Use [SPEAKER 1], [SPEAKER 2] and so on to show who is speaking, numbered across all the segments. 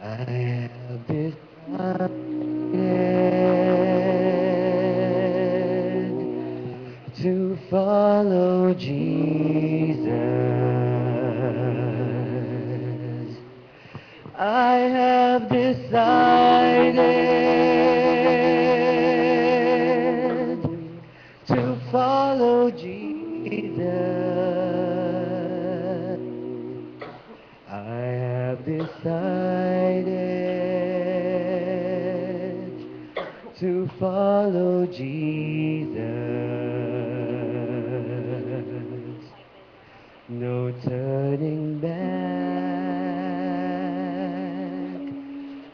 [SPEAKER 1] I have decided to follow Jesus. I have decided to follow Jesus. I have decided to follow Jesus. No turning back,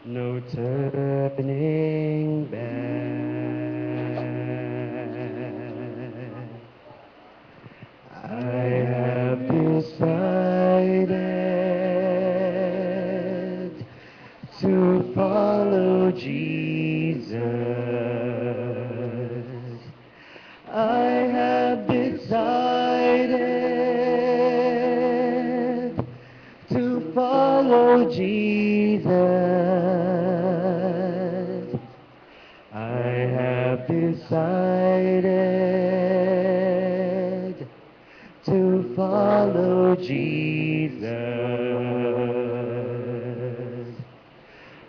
[SPEAKER 1] no turning back. I have decided to follow Jesus. I have decided to follow Jesus. I have decided to follow Jesus.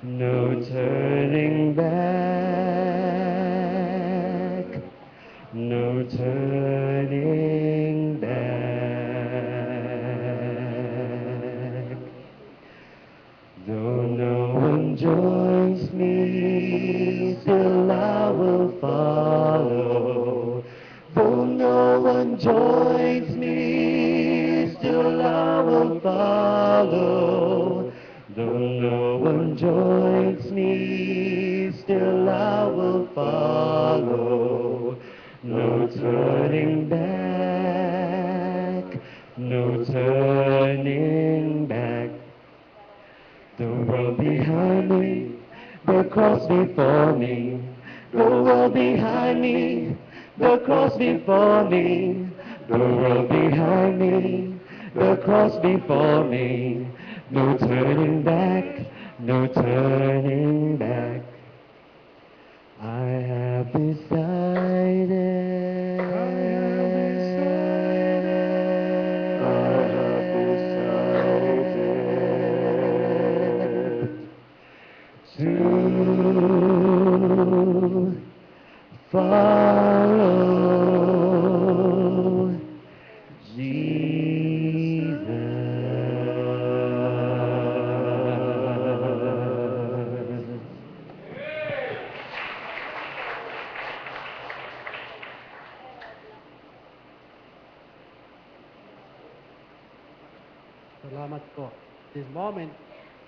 [SPEAKER 1] No turning back, no turning back. Though no one joins me, still I will follow. Though no one joins me, still I will follow. Though no one joins me, still I will follow. No turning back, no turning back. The world behind me, the cross before me. The world behind me, the cross before me. The world behind me, the cross before me. No turning back, no turning back. I have decided. To follow Jesus.
[SPEAKER 2] Salamat po. This moment,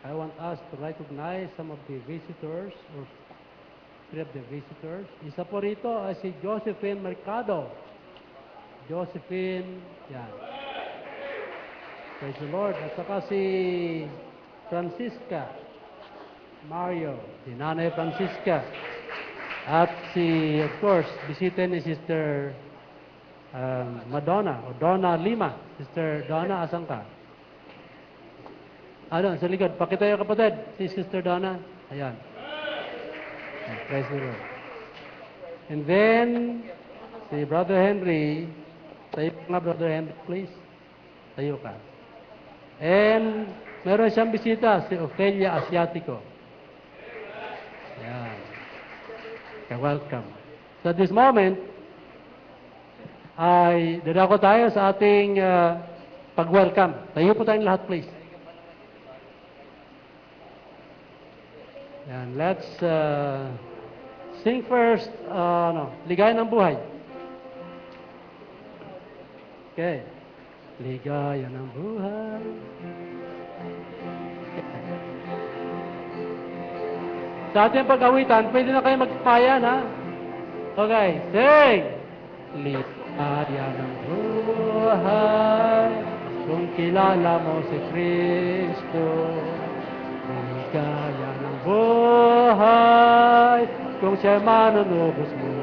[SPEAKER 2] I want us to recognize some of the visitors or three of the visitors. Isa po rito ay si Josephine Mercado. Josephine, yan. Praise the Lord. At saka si Francisca Mario, si Nanay Francisca. At si, of course, bisita ni Sister Madonna o Donna Lima. Sister Donna, asan ka? Ano, sa likod. Pakita yung kapatid. Si Sister Donna. Ayan. Praise the Lord. And then, si Brother Henry. Tayo nga, Brother Henry, please. Tayo ka. And, meron siyang bisita, si Ophelia Asiatico. Ayan. Okay, welcome. So at this moment, ay dadako tayo sa ating pag-welcome. Tayo po tayong lahat, please. And let's sing first, Ligaya ng Buhay. Okay. Ligaya ng buhay. Sa ating pag-awitan, pwede na kayo magpayan, ha? Okay, sing! Ligaya ng buhay, kung kilala mo si Kristo. Ligaya ng buhay, kung siya manunubos mo.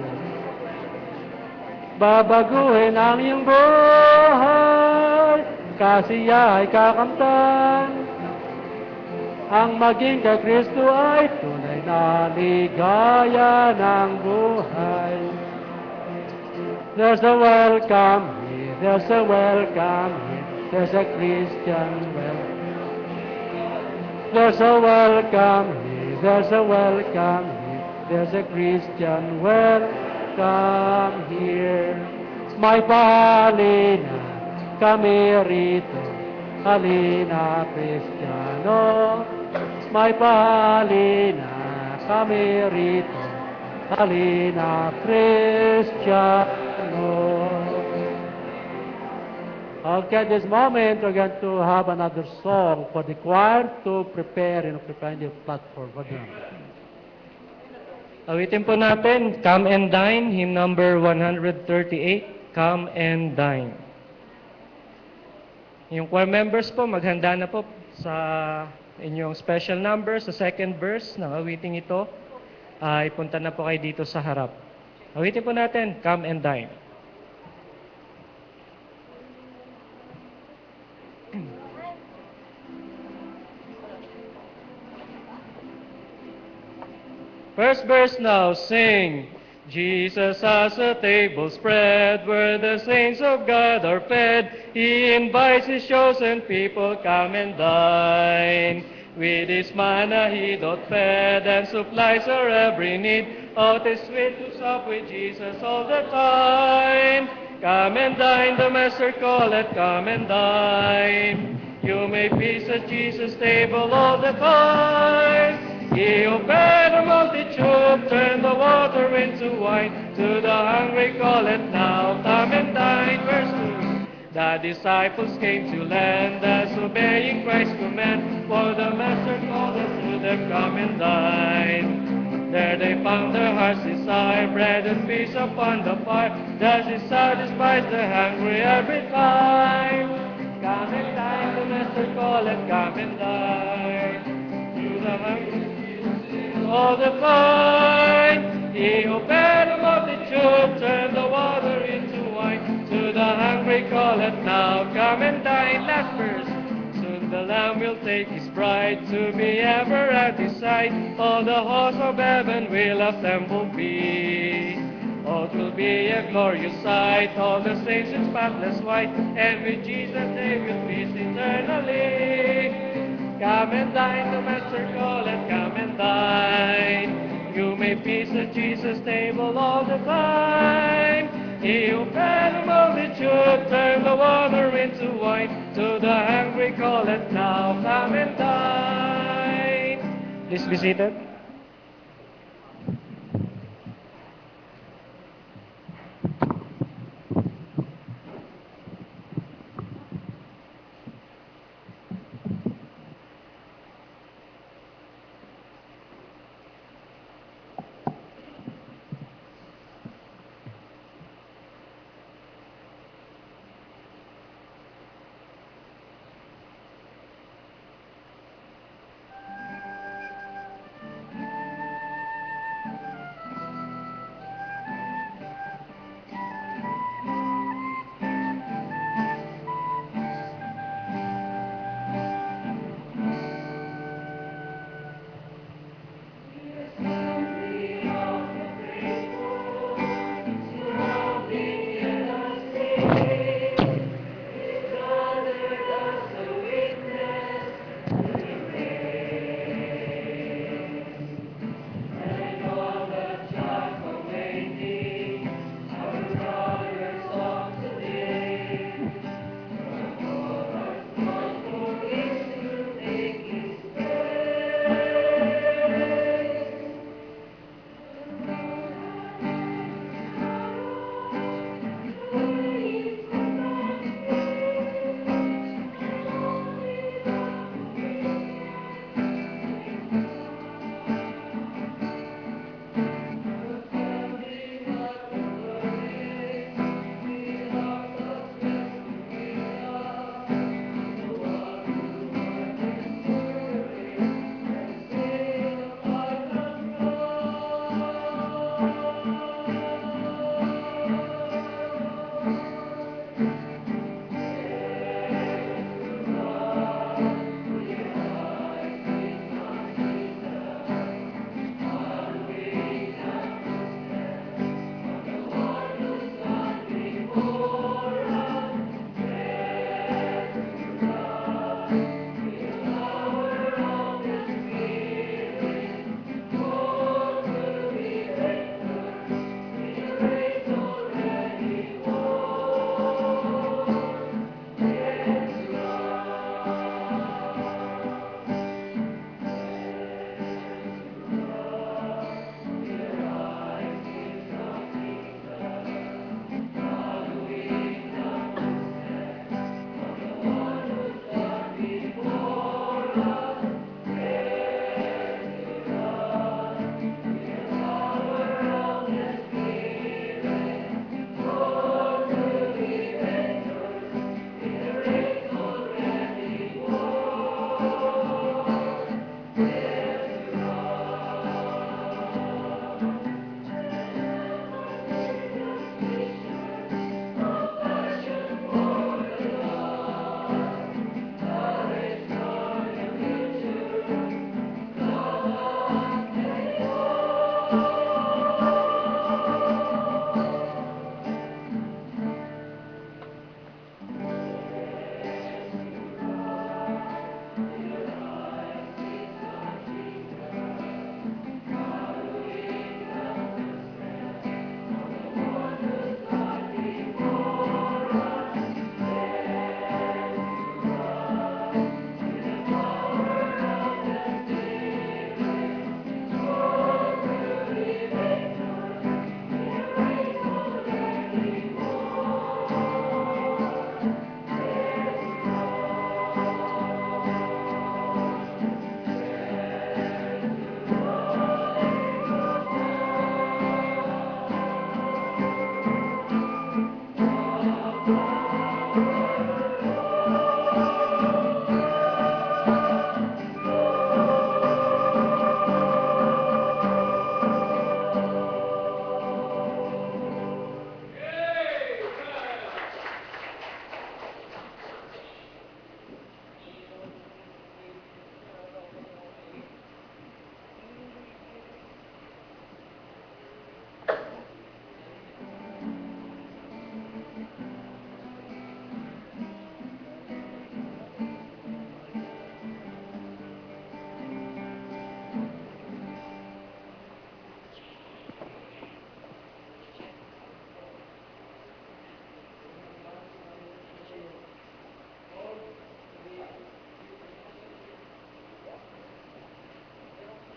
[SPEAKER 2] Babaguhin ang iyong buhay, kasi siya ay kakamtan. Ang maging kay Kristo ay tunay na ligaya ng buhay. There's a welcome here, there's a welcome here, there's a Christian welcome. There's a welcome here, there's a welcome here, there's a Christian welcome here. May pahalina kami rito, halina Kristiyano. May pahalina kami rito, halina Kristiyano. Okay, at this moment, we're going to have another song for the choir to prepare the platform for them.
[SPEAKER 1] Awitin po natin, Come and Dine, hymn number 138, Come and Dine. Yung choir members po, maghanda na po sa inyong special number, sa second verse ng awiting ito. Ipunta na po kayo dito sa harap. Awitin po natin, Come and Dine. First verse now, sing. Jesus has a table spread where the saints of God are fed. He invites His chosen people, come and dine. With His manna He doth fed and supplies our every need. Oh, 'tis sweet to sup with Jesus all the time. Come and dine, the Master calleth, come and dine. You may feast at Jesus' table all the time. He who fed a multitude, turned the water into wine. To the hungry call it now, come and dine. Verse 2. The disciples came to land, as obeying Christ's command. For the Master called us to them, come and dine. There they found their hearts' desire, bread and fish upon the fire. Thus He satisfies the hungry every time. Come and dine, the Master call it, come and dine. To the hungry all the time. He who fed a multitude, turned the water into wine. To the hungry call it now, come and dine. Last verse. Soon the Lamb will take His bride to be ever at His side. All the hosts of heaven will assemble be. Oh, 'twill be a glorious sight, all the saints in spotless white, and with Jesus they will feast eternally. Come and dine, the Master calleth, come and dine. You may feast at Jesus' table all the time. He who fed a multitude, turned the water into wine. To the hungry calleth now, come and dine. Please be seated.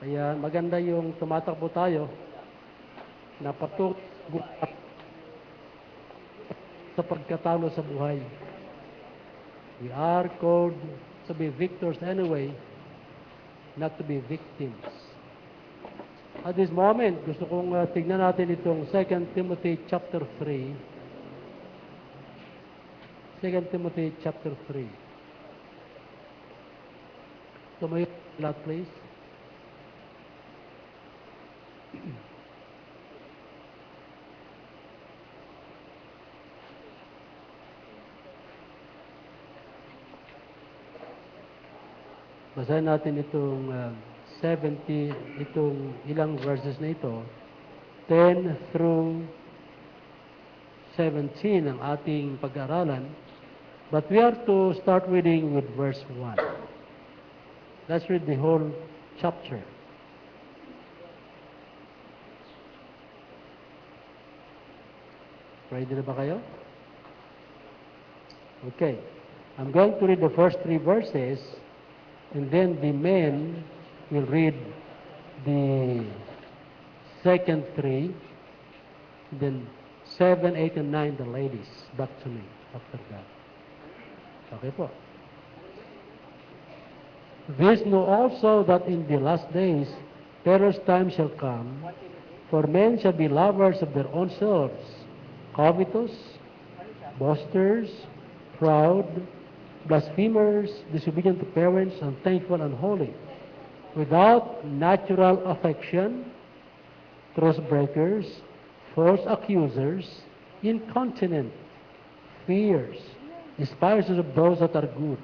[SPEAKER 2] Kaya maganda yung tumatakbo tayo na patungo sa pagkatalo sa buhay. We are called to be victors anyway, not to be victims. At this moment, gusto kong tignan natin itong 2 Timothy chapter 3. 2 Timothy chapter 3. Tumayo lahat, please. Basahin natin itong 70, itong ilang verses na ito, 10 through 17 ang ating pag-aaralan. But we are to start reading with verse 1. Let's read the whole chapter. Ready na ba kayo? Okay. I'm going to read the first 3 verses, and then the men will read the second 3, then 7, 8, and 9, the ladies. Back to me after that. Okay po. This know also that in the last days perilous times shall come, for men shall be lovers of their own selves, covetous, boasters, proud, blasphemers, disobedient to parents, unthankful, unholy, without natural affection, truce breakers, false accusers, incontinent, fierce, despisers of those that are good.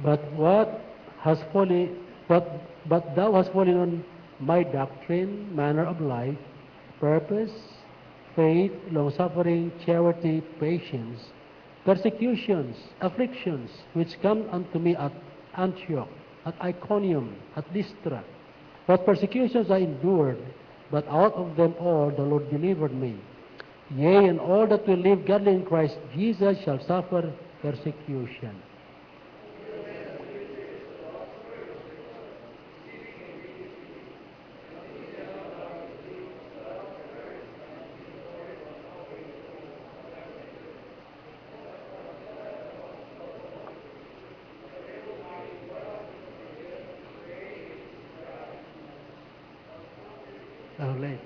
[SPEAKER 2] But thou hast fallen on my doctrine, manner of life, purpose, faith, long-suffering, charity, patience, persecutions, afflictions, which come unto me at Antioch, at Iconium, at Lystra. What persecutions I endured, but out of them all the Lord delivered me. Yea, and all that will live godly in Christ Jesus shall suffer persecution. Alright.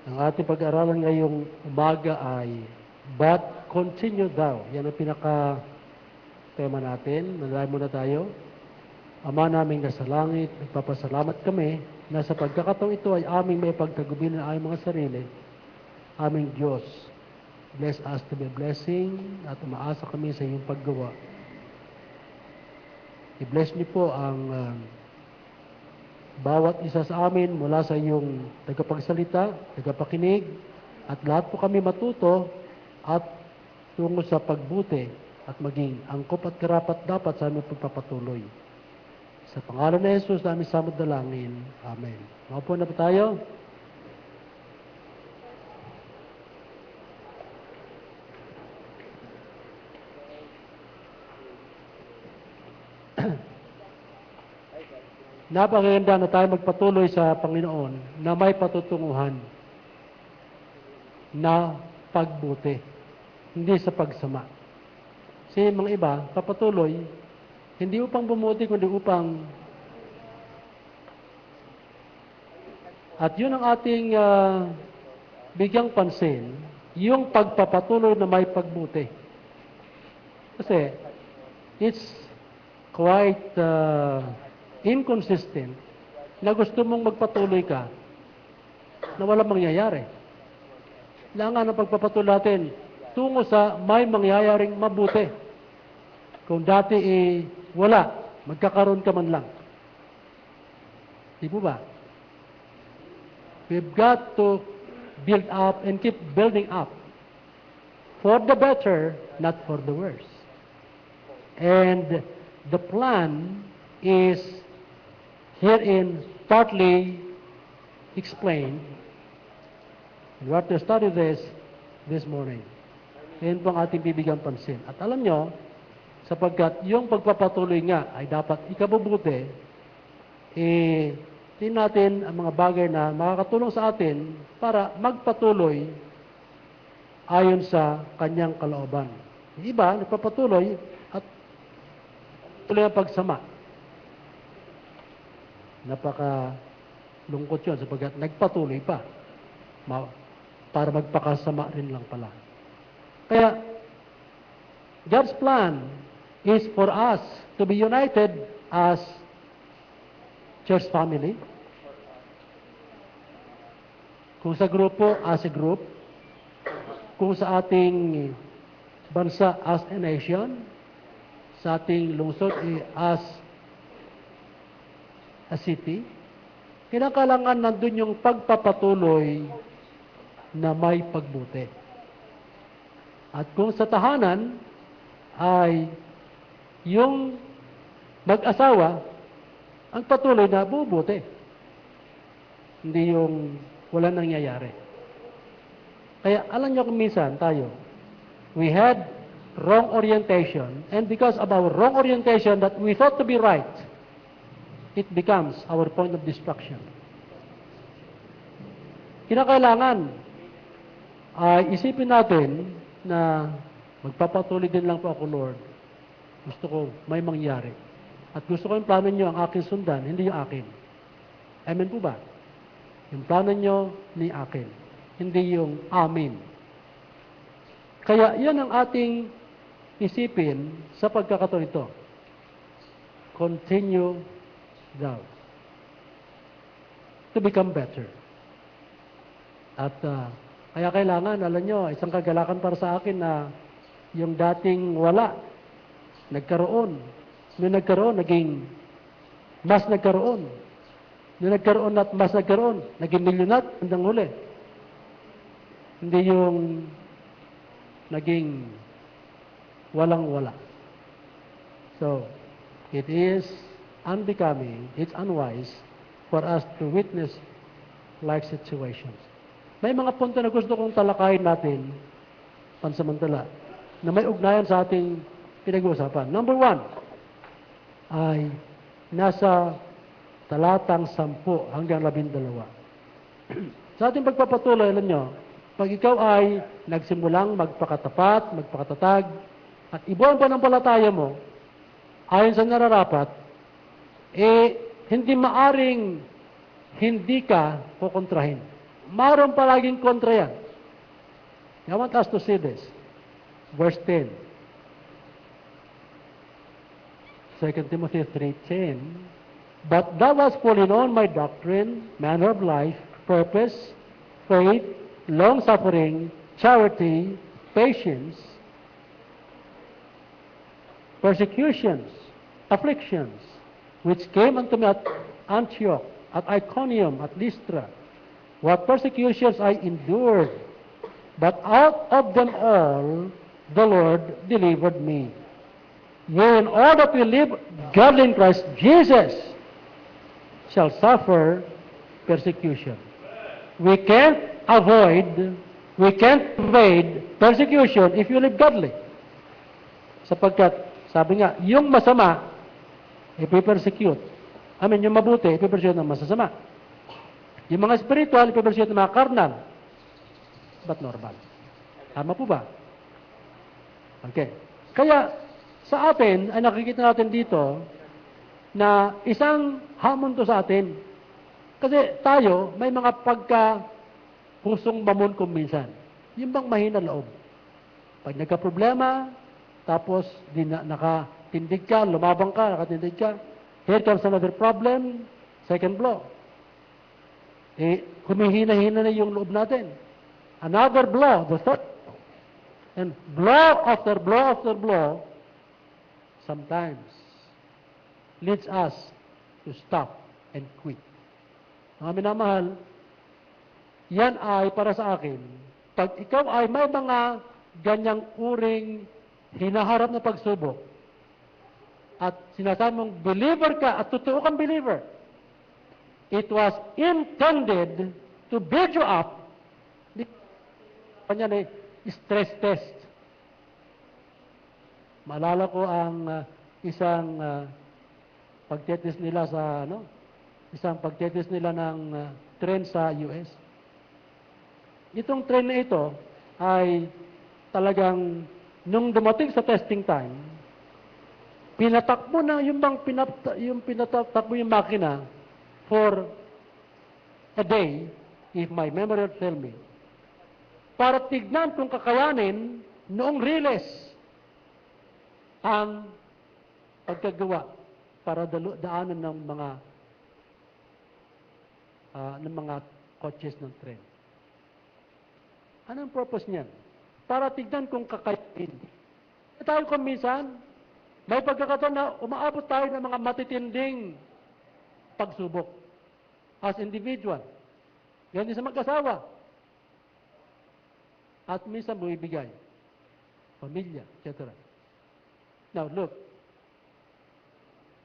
[SPEAKER 2] Ang ating pag-aralan ngayong umaga ay, but continue thou. Yan ang pinaka-tema natin. Manalangin muna tayo. Ama naming nasa langit, nagpapasalamat kami na sa pagkakataong ito ay aming may pagtagubilin ng aming mga sarili. Aming Diyos, bless us to be a blessing at umaasa kami sa iyong paggawa. I-bless niyo po ang bawat isa sa amin mula sa iyong tagapagsalita, tagapakinig, at lahat po kami matuto at tungo sa pagbuti at maging angkop at karapat dapat sa aming pagpapatuloy. Sa pangalan ni Jesus namin samad dalangin. Amen. Maupo na po tayo. Napakaganda na tayo magpatuloy sa Panginoon na may patutunguhan na pagbuti, hindi sa pagsama. Kasi mga iba, papatuloy, hindi upang bumuti, kundi upang... At yun ang ating bigyang pansin yung pagpapatuloy na may pagbuti. Kasi it's quite inconsistent na gusto mong magpatuloy ka na walang mangyayari. Kailangan ang pagpapatuloy natin tungo sa may mangyayaring mabuti. Kung dati wala, magkakaroon ka man lang. Di po ba? We've got to build up and keep building up for the better, not for the worse. And the plan is herein partly explained. We have to study this morning. Yan po ang ating bibigyan pansin. At alam nyo, sapagkat yung pagpapatuloy nga ay dapat ikabubuti, tingnan natin ang mga bagay na makakatulong sa atin para magpatuloy ayon sa kanyang kalooban. Yung iba, nagpapatuloy at tuloy ang pagsama. Napaka-lungkot yun sapagkat nagpatuloy pa. Para magpakasama rin lang pala. Kaya, God's plan is for us to be united as church family. Kung sa grupo, as a group. Kung sa ating bansa, as a nation. Sa ating lungsod, as a city. Kinakailangan nandun yung pagpapatuloy na may pagbuti. At kung sa tahanan ay yung mag-asawa ang patuloy na bubuti. Hindi yung wala nangyayari. Kaya alam nyo kung minsan tayo, we had wrong orientation, and because of our wrong orientation that we thought to be right, it becomes our point of destruction. Kinakailangan ay isipin natin na magpapatuloy din lang po ako, Lord. Gusto ko may mangyari. At gusto ko yung plano nyo ang akin sundan, hindi yung akin. Amen po ba? Yung plano nyo ni akin, hindi yung amin. Kaya yan ang ating isipin sa pagkakataon ito. Continue thou to become better. At kaya kailangan, alam nyo, isang kagalakan para sa akin na yung dating wala, nagkaroon. Nung nagkaroon, naging mas nagkaroon. Nung nagkaroon at mas nagkaroon, naging milyonat hanggang huli. Hindi yung naging walang-wala. So, it is unbecoming, it's unwise for us to witness like situations. May mga punto na gusto kong talakayin natin pansamantala na may ugnayan sa ating pinag-uusapan. Number 1 ay nasa talatang 10 hanggang 12. Sa ating pagpapatuloy, alam nyo, pag ikaw ay nagsimulang magpakatapat, magpakatatag, at ibuan pa ng palataya mo, ayon sa nararapat, hindi maaring hindi ka kukontrahin. Maroon palaging kontra yan. I want us to see this. Verse 10. 2 Timothy 3:10. But thou hast fallen on my doctrine, manner of life, purpose, faith, long-suffering, charity, patience, persecutions, afflictions, which came unto me at Antioch, at Iconium, at Lystra. What persecutions I endured, but out of them all the Lord delivered me. Yea, in all that we live godly in Christ Jesus shall suffer persecution. We can't evade persecution if you live godly. Sapagkat, sabi nga, yung masama, ipipersecute. Yung mabuti, ipipersecute ng masasama. Yung mga spiritual, ipipersecute ng mga carnal. But normal. Tama po ba? Okay. Kaya, sa atin, ay nakikita natin dito na isang hamon to sa atin. Kasi tayo, may mga pusong mamon kung minsan. Yung bang mahina loob. Pag nagka-problema, tapos nakatindig ka, lumabang ka, nakatindig ka, here comes another problem, second blow. Humihina-hina na yung loob natin. Another blow, the third. And blow after blow after blow, sometimes leads us to stop and quit. Mga minamahal, yan ay para sa akin, pag ikaw ay may mga ganyang uring hinaharap na pagsubok, at sinasabi mong believer ka at totoo kang believer, it was intended to build you up. Kanya na stress test. Maalala ko ang isang pagtetest nila sa isang pagtetest nila ng train sa US. Itong train na ito ay talagang nung dumating sa testing time, pinatakbo na yung pinatakbo yung makina for a day, if my memory will tell me, para tignan kung kakayanin noong riles ang pagkagawa para daanan ng mga coaches ng tren. Anong purpose niyan? Para tignan kung kakayanin. Tayo kung minsan, may pagkakataon na umaabot tayo ng mga matitinding pagsubok as individual. Yan din sa mag-asawa. At minsan bumibigay. Pamilya, etc. Now, look.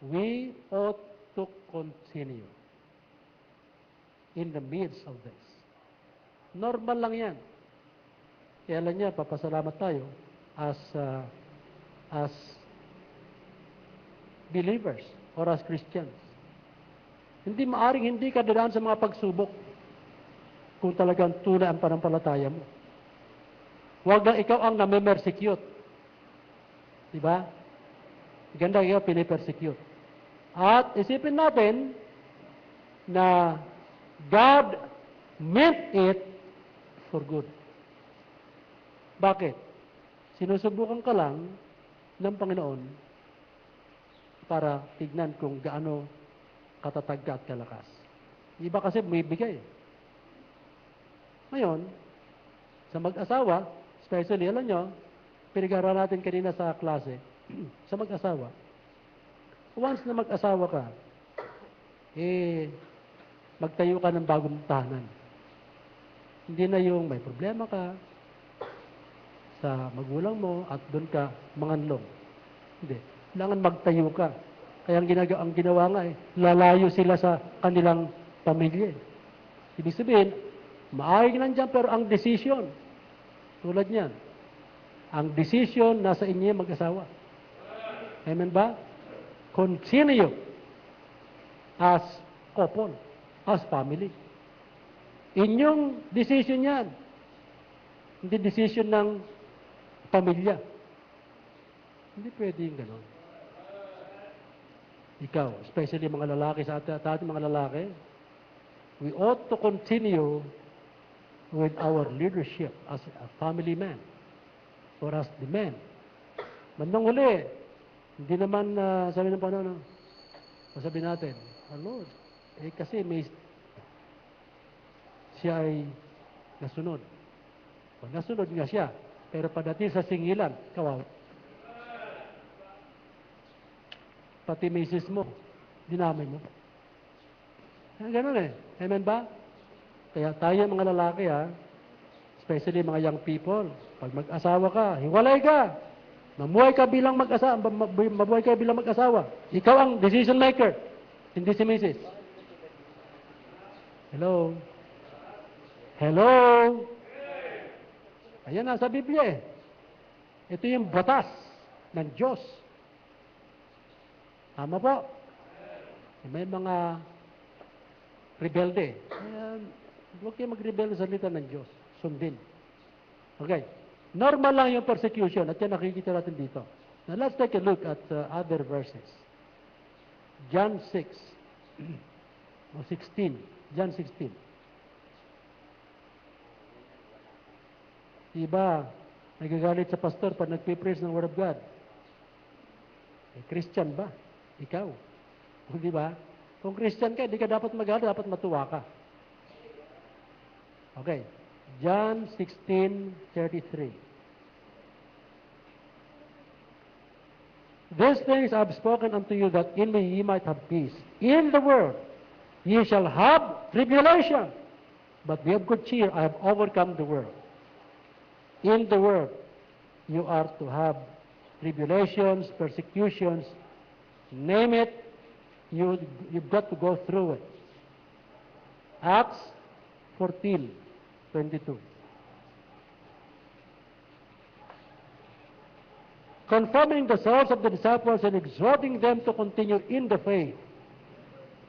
[SPEAKER 2] We ought to continue in the midst of this. Normal lang yan. Kaya lang niya, papasalamat tayo as believers or as Christians. Hindi ka dadaan sa mga pagsubok kung talagang tunay ang panampalataya mo. Huwag na ikaw ang nami-persecute. Diba? Ganda ikaw pinipersecute. At isipin natin na God meant it for good. Bakit? Sinusubukan ka lang ng Panginoon para tignan kung gaano katatag ka at kalakas. Iba kasi bumibigay. Ngayon, sa mag-asawa, especially, alam nyo, pinag-aralan natin kanina sa klase, sa mag-asawa, once na mag-asawa ka, magtayo ka ng bagong tahanan. Hindi na yung may problema ka sa magulang mo at doon ka manganlong. Hindi. Kailangan magtayo ka. Kaya ang ginawa nga lalayo sila sa kanilang pamilya. Ibig sabihin, maayos nandiyan pero ang decision, tulad niyan, ang decision nasa inyo mag-asawa. Amen ba? Continue as couple, as family. Inyong decision yan. Hindi decision ng pamilya. Hindi pwede yung gano'n. Ikaw, especially mga lalaki sa ating mga lalaki, we ought to continue with our leadership as a family man or as the man. Bandang huli, hindi naman sabi ng Panginoon, sabi natin, Lord, kasi siya ay nasunod. O, nasunod nga siya, pero pagdating sa singilan, kawawa. Pati misis mo, dinamay mo. Ganun Amen ba? Kaya tayo mga lalaki especially mga young people, pag mag-asawa ka, hiwalay ka, mabuhay ka bilang mag-asawa. Ikaw ang decision maker, hindi si misis. Hello? Hello? Ayan nasa Biblia Ito yung batas ng Diyos. Tama po? May mga rebelde. Huwag kayo mag-rebelde sa salita ng Diyos. Sundin. Okay. Normal lang yung persecution at yan nakikita natin dito. Now let's take a look at other verses. John 6 o 16. John 16. Iba, nagagalit sa pastor pag nagpipreach ng Word of God. Christian ba? Ikaw. Di ba? Kung Christian ka, di ka dapat magalit, dapat matuwa ka. Okay. John 16:33. These things I have spoken unto you, that in me ye might have peace. In the world ye shall have tribulation, but be of good cheer, I have overcome the world. In the world you are to have tribulations, persecutions, name it, you've got to go through it. Acts 14:22. Confirming the souls of the disciples and exhorting them to continue in the faith,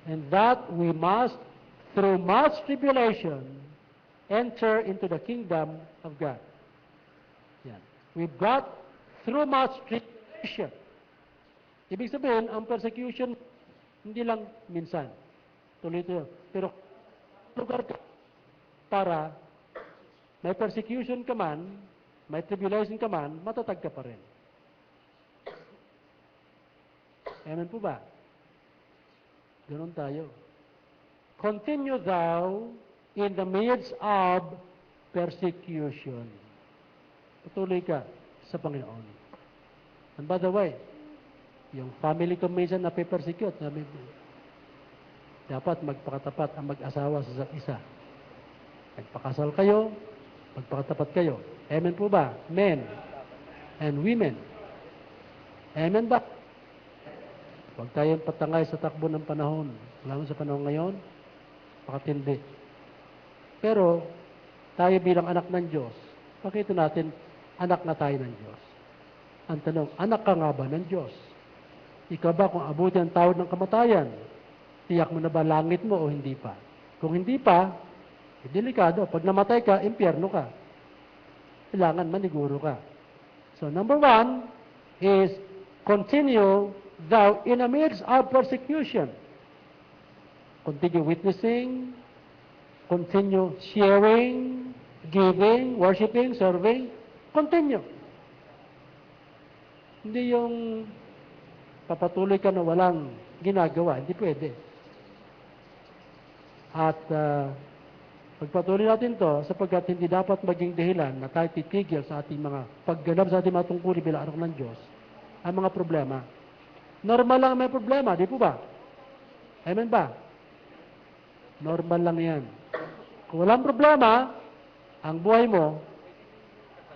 [SPEAKER 2] and that we must, through much tribulation, enter into the kingdom of God. Yan. We've got through much tribulation. Ibig sabihin, ang persecution, hindi lang minsan. Tuloy-tuloy. Pero lugar ka para may persecution ka man, may tribulation ka man, matatag ka pa rin. Amen po ba? Ganun tayo. Continue thou in the midst of persecution. Patuloy ka sa Panginoon. And by the way, yung family ko minsan na persecute, dapat magpakatapat ang mag-asawa sa isa't isa. Magpakasal kayo, magpakatapat kayo. Amen po ba? Men and women. Amen ba? Huwag tayong patangay sa takbo ng panahon. Lalo sa panahon ngayon, pakatindi. Pero, tayo bilang anak ng Diyos, pakita natin, anak na tayo ng Diyos. Ang tanong, anak ka nga ba ng Diyos? Ikaw ba kung abuti ang tawag ng kamatayan, tiyak mo na ba langit mo o hindi pa? Kung hindi pa, delikado. Pag namatay ka, impyerno ka. Kailangan maniguro ka. So, number 1 is continue thou in the midst of persecution. Continue witnessing, continue sharing, giving, worshiping, serving. Continue. Hindi yung papatuloy ka na walang ginagawa. Hindi pwede. At pagpatuloy natin to sapagkat hindi dapat maging dahilan na tayo titigil sa ating mga pagganap sa ating mga tungkulin bilang anak ng Diyos ang mga problema. Normal lang may problema, di po ba? Amen ba? Normal lang yan. Kung walang problema, ang buhay mo,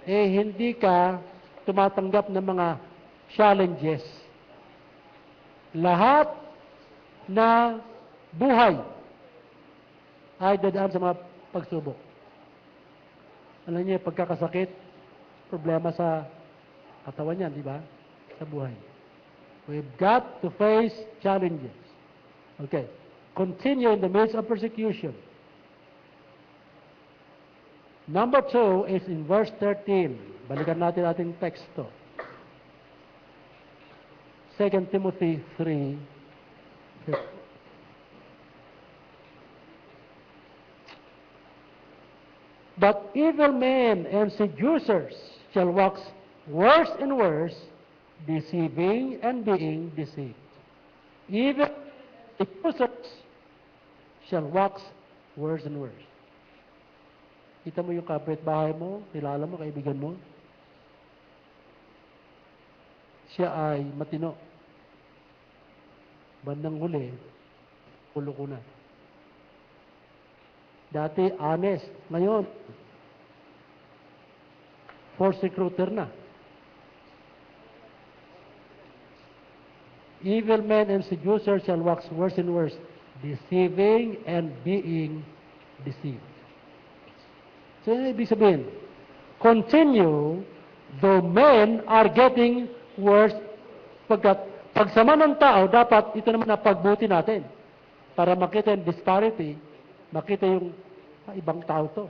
[SPEAKER 2] hindi ka tumatanggap ng mga challenges. Lahat na buhay ay dadaan sa mga pagsubok. Alam niyo, pagkakasakit, problema sa katawan yan, di ba? Sa buhay. We've got to face challenges. Okay. Continue in the midst of persecution. Number 2 is in verse 13. Balikan natin ating teksto. 2 Timothy 3. But evil men and seducers shall wax worse and worse, deceiving and being deceived. Even the accusers shall wax worse and worse. Kita mo yung kapitbahay mo, kilala mo, kaibigan mo. Siya ay matino. Bandang huli, ulo ko na. Dati honest, ngayon, force recruiter na. Evil men and seducers shall wax worse and worse, deceiving and being deceived. So, ibig sabihin, continue, though men are getting worse, pagsama ng tao, dapat ito naman na pagbuti natin para makita yung disparity, makita yung ibang tao to,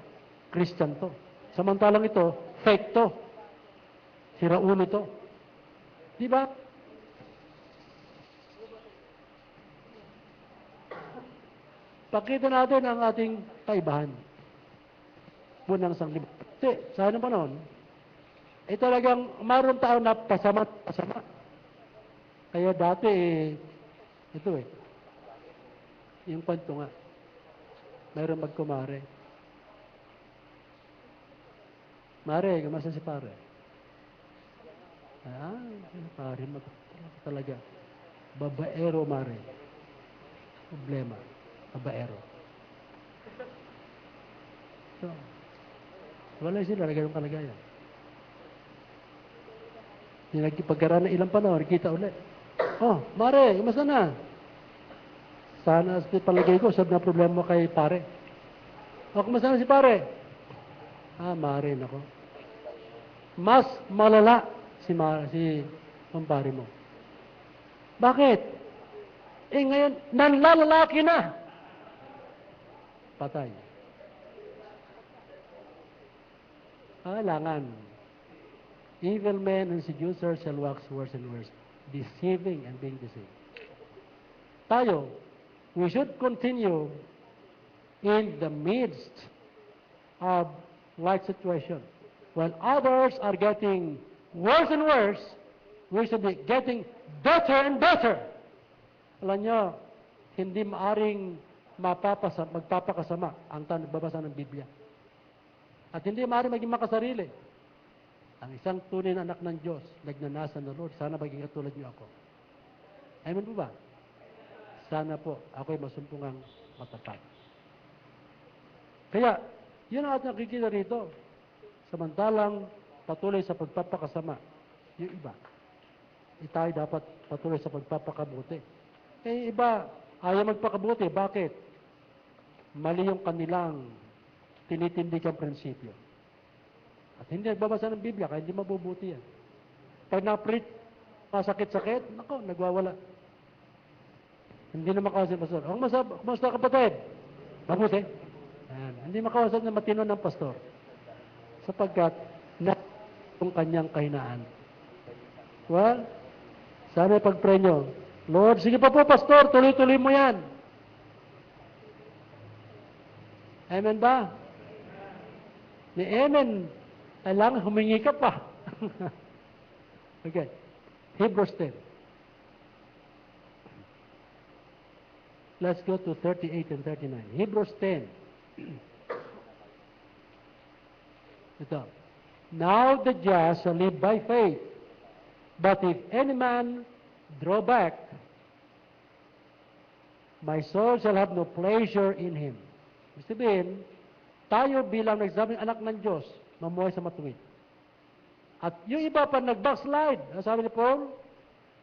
[SPEAKER 2] Christian to. Samantalang ito, fake to, siraulo to. Di ba? Pakita natin ang ating kaibahan. Bunang sanglibutan. Kasi sa ano pa noon, talagang mayroon tao na pasama. Kaya dati, ito yung kwento nga, mayroon magkumare. Mare, kamusta si pare? Pare, talaga. Babaero, mare. Problema. Babaero. So, wala sila na ganun kalagayan. Pagkaraan ng ilang panahon, kita ulit. Oh, mare, kamusta na? Sana sa palagay ko, sabi na problema mo kay pare. Oh, kamusta na si pare? Mare, nako. Mas malala si kumpare mo. Bakit? Ngayon, nanlalaki na. Patay. Kailangan. Evil men and seducers shall wax worse and worse, deceiving and being deceived. Tayo, we should continue in the midst of light situation. When others are getting worse and worse, we should be getting better and better. Alam nyo, hindi maaring magpapakasama ang nagbabasa ng Biblia. At hindi maaring maging makasarili. Ang isang tunay na anak ng Diyos, nagnanasa ng Lord, sana maging katulad niyo ako. Amen po ba? Sana po, ako'y masumpungang matapat. Kaya, yun ang ating nakikita rito. Samantalang patuloy sa pagpapakasama, yung iba, tayo dapat patuloy sa pagpapakabuti. Iba, ayaw magpakabuti. Bakit? Mali yung kanilang tinitindigang prinsipyo. At hindi nagbabasa ng Biblia, kaya hindi mabubuti yan. Pag na-preach, masakit-sakit, nako, nagwawala. Hindi na makawasan, pastor. Kumusta kapatid? Mabuti. Hindi makawasan na matino ng pastor. Sapagkat na yung kanyang kahinaan. Well, sana pag-pray nyo, Lord, sige pa po, pastor, tuloy-tuloy mo yan. Amen ba? Ni amen, kailangan humingi ka pa. Okay. Hebrews 10. Let's go to 38 and 39. Hebrews 10. Ito. Now the just shall live by faith. But if any man draw back, my soul shall have no pleasure in him. Ibig sabihin, tayo bilang nagsabing anak ng Diyos, mamuhay sa matuwid. At yung iba pa nag-backslide. Sabi ni Paul,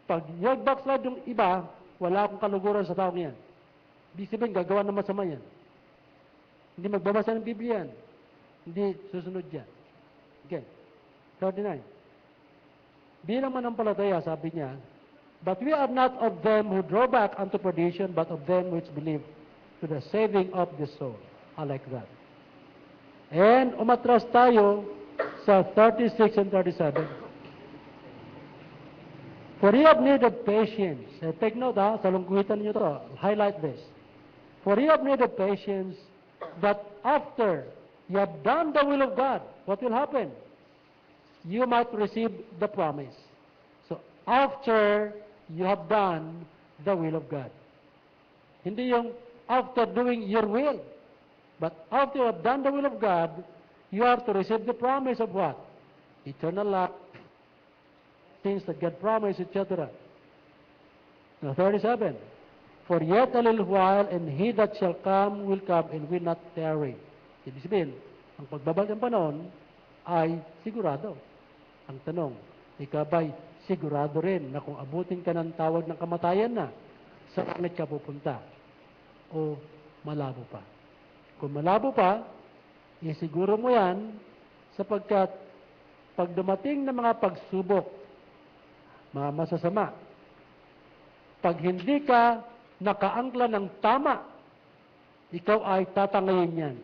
[SPEAKER 2] pag nag-backslide yung iba, wala akong kaluguran sa taong yan. Ibig sabihin, gagawa ng masama yan. Hindi magbabasa ng Biblia yan. Hindi susunod yan. Okay. 39. Bilang manampalataya, sabi niya, but we are not of them who draw back unto perdition, but of them which believe to the saving of the soul. I like that. And umatras tayo sa 36 and 37. For ye have need of patience. Take note sa lungguhitan niyo to. Highlight this. For ye have need of patience, that after you have done the will of God, what will happen? You might receive the promise. So, after you have done the will of God. Hindi yung after doing your will. But after you have done the will of God, you have to receive the promise of what? Eternal life, things that God promised, etc. Now, 37. For yet a little while, and he that shall come will come and will not tarry. Ibig sabihin, ang pagbabalik ng panahon ay sigurado. Ang tanong, ikaw ba'y sigurado rin na kung abutin ka ng tawag ng kamatayan na, sa langit ka pupunta? O malabo pa? Kung malabo pa, isiguro mo yan sapagkat pag dumating na mga pagsubok, mga masasama, pag hindi ka nakaangkla ng tama, ikaw ay tatangayin yan.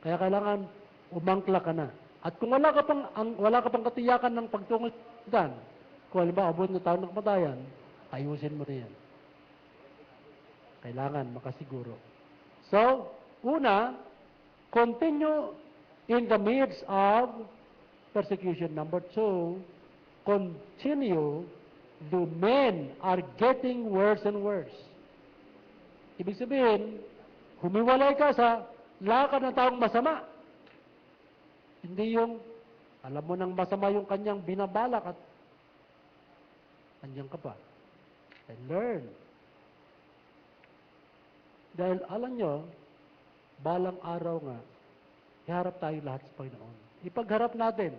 [SPEAKER 2] Kaya kailangan umangkla ka na. At kung wala ka pang katiyakan ng pagtungkol dan, kung halimbawa abot na taon ng kamatayan, ayusin mo na yan. Kailangan makasiguro. So, una, continue in the midst of persecution. Number 2, continue, the men are getting worse and worse. Ibig sabihin, humiwalay ka sa lakad ng taong masama. Hindi yung, alam mo nang masama yung kanyang binabalak at kanyang ka pa. And learn. Dahil alam nyo, balang araw nga, iharap tayo lahat sa Panginoon. Ipagharap natin.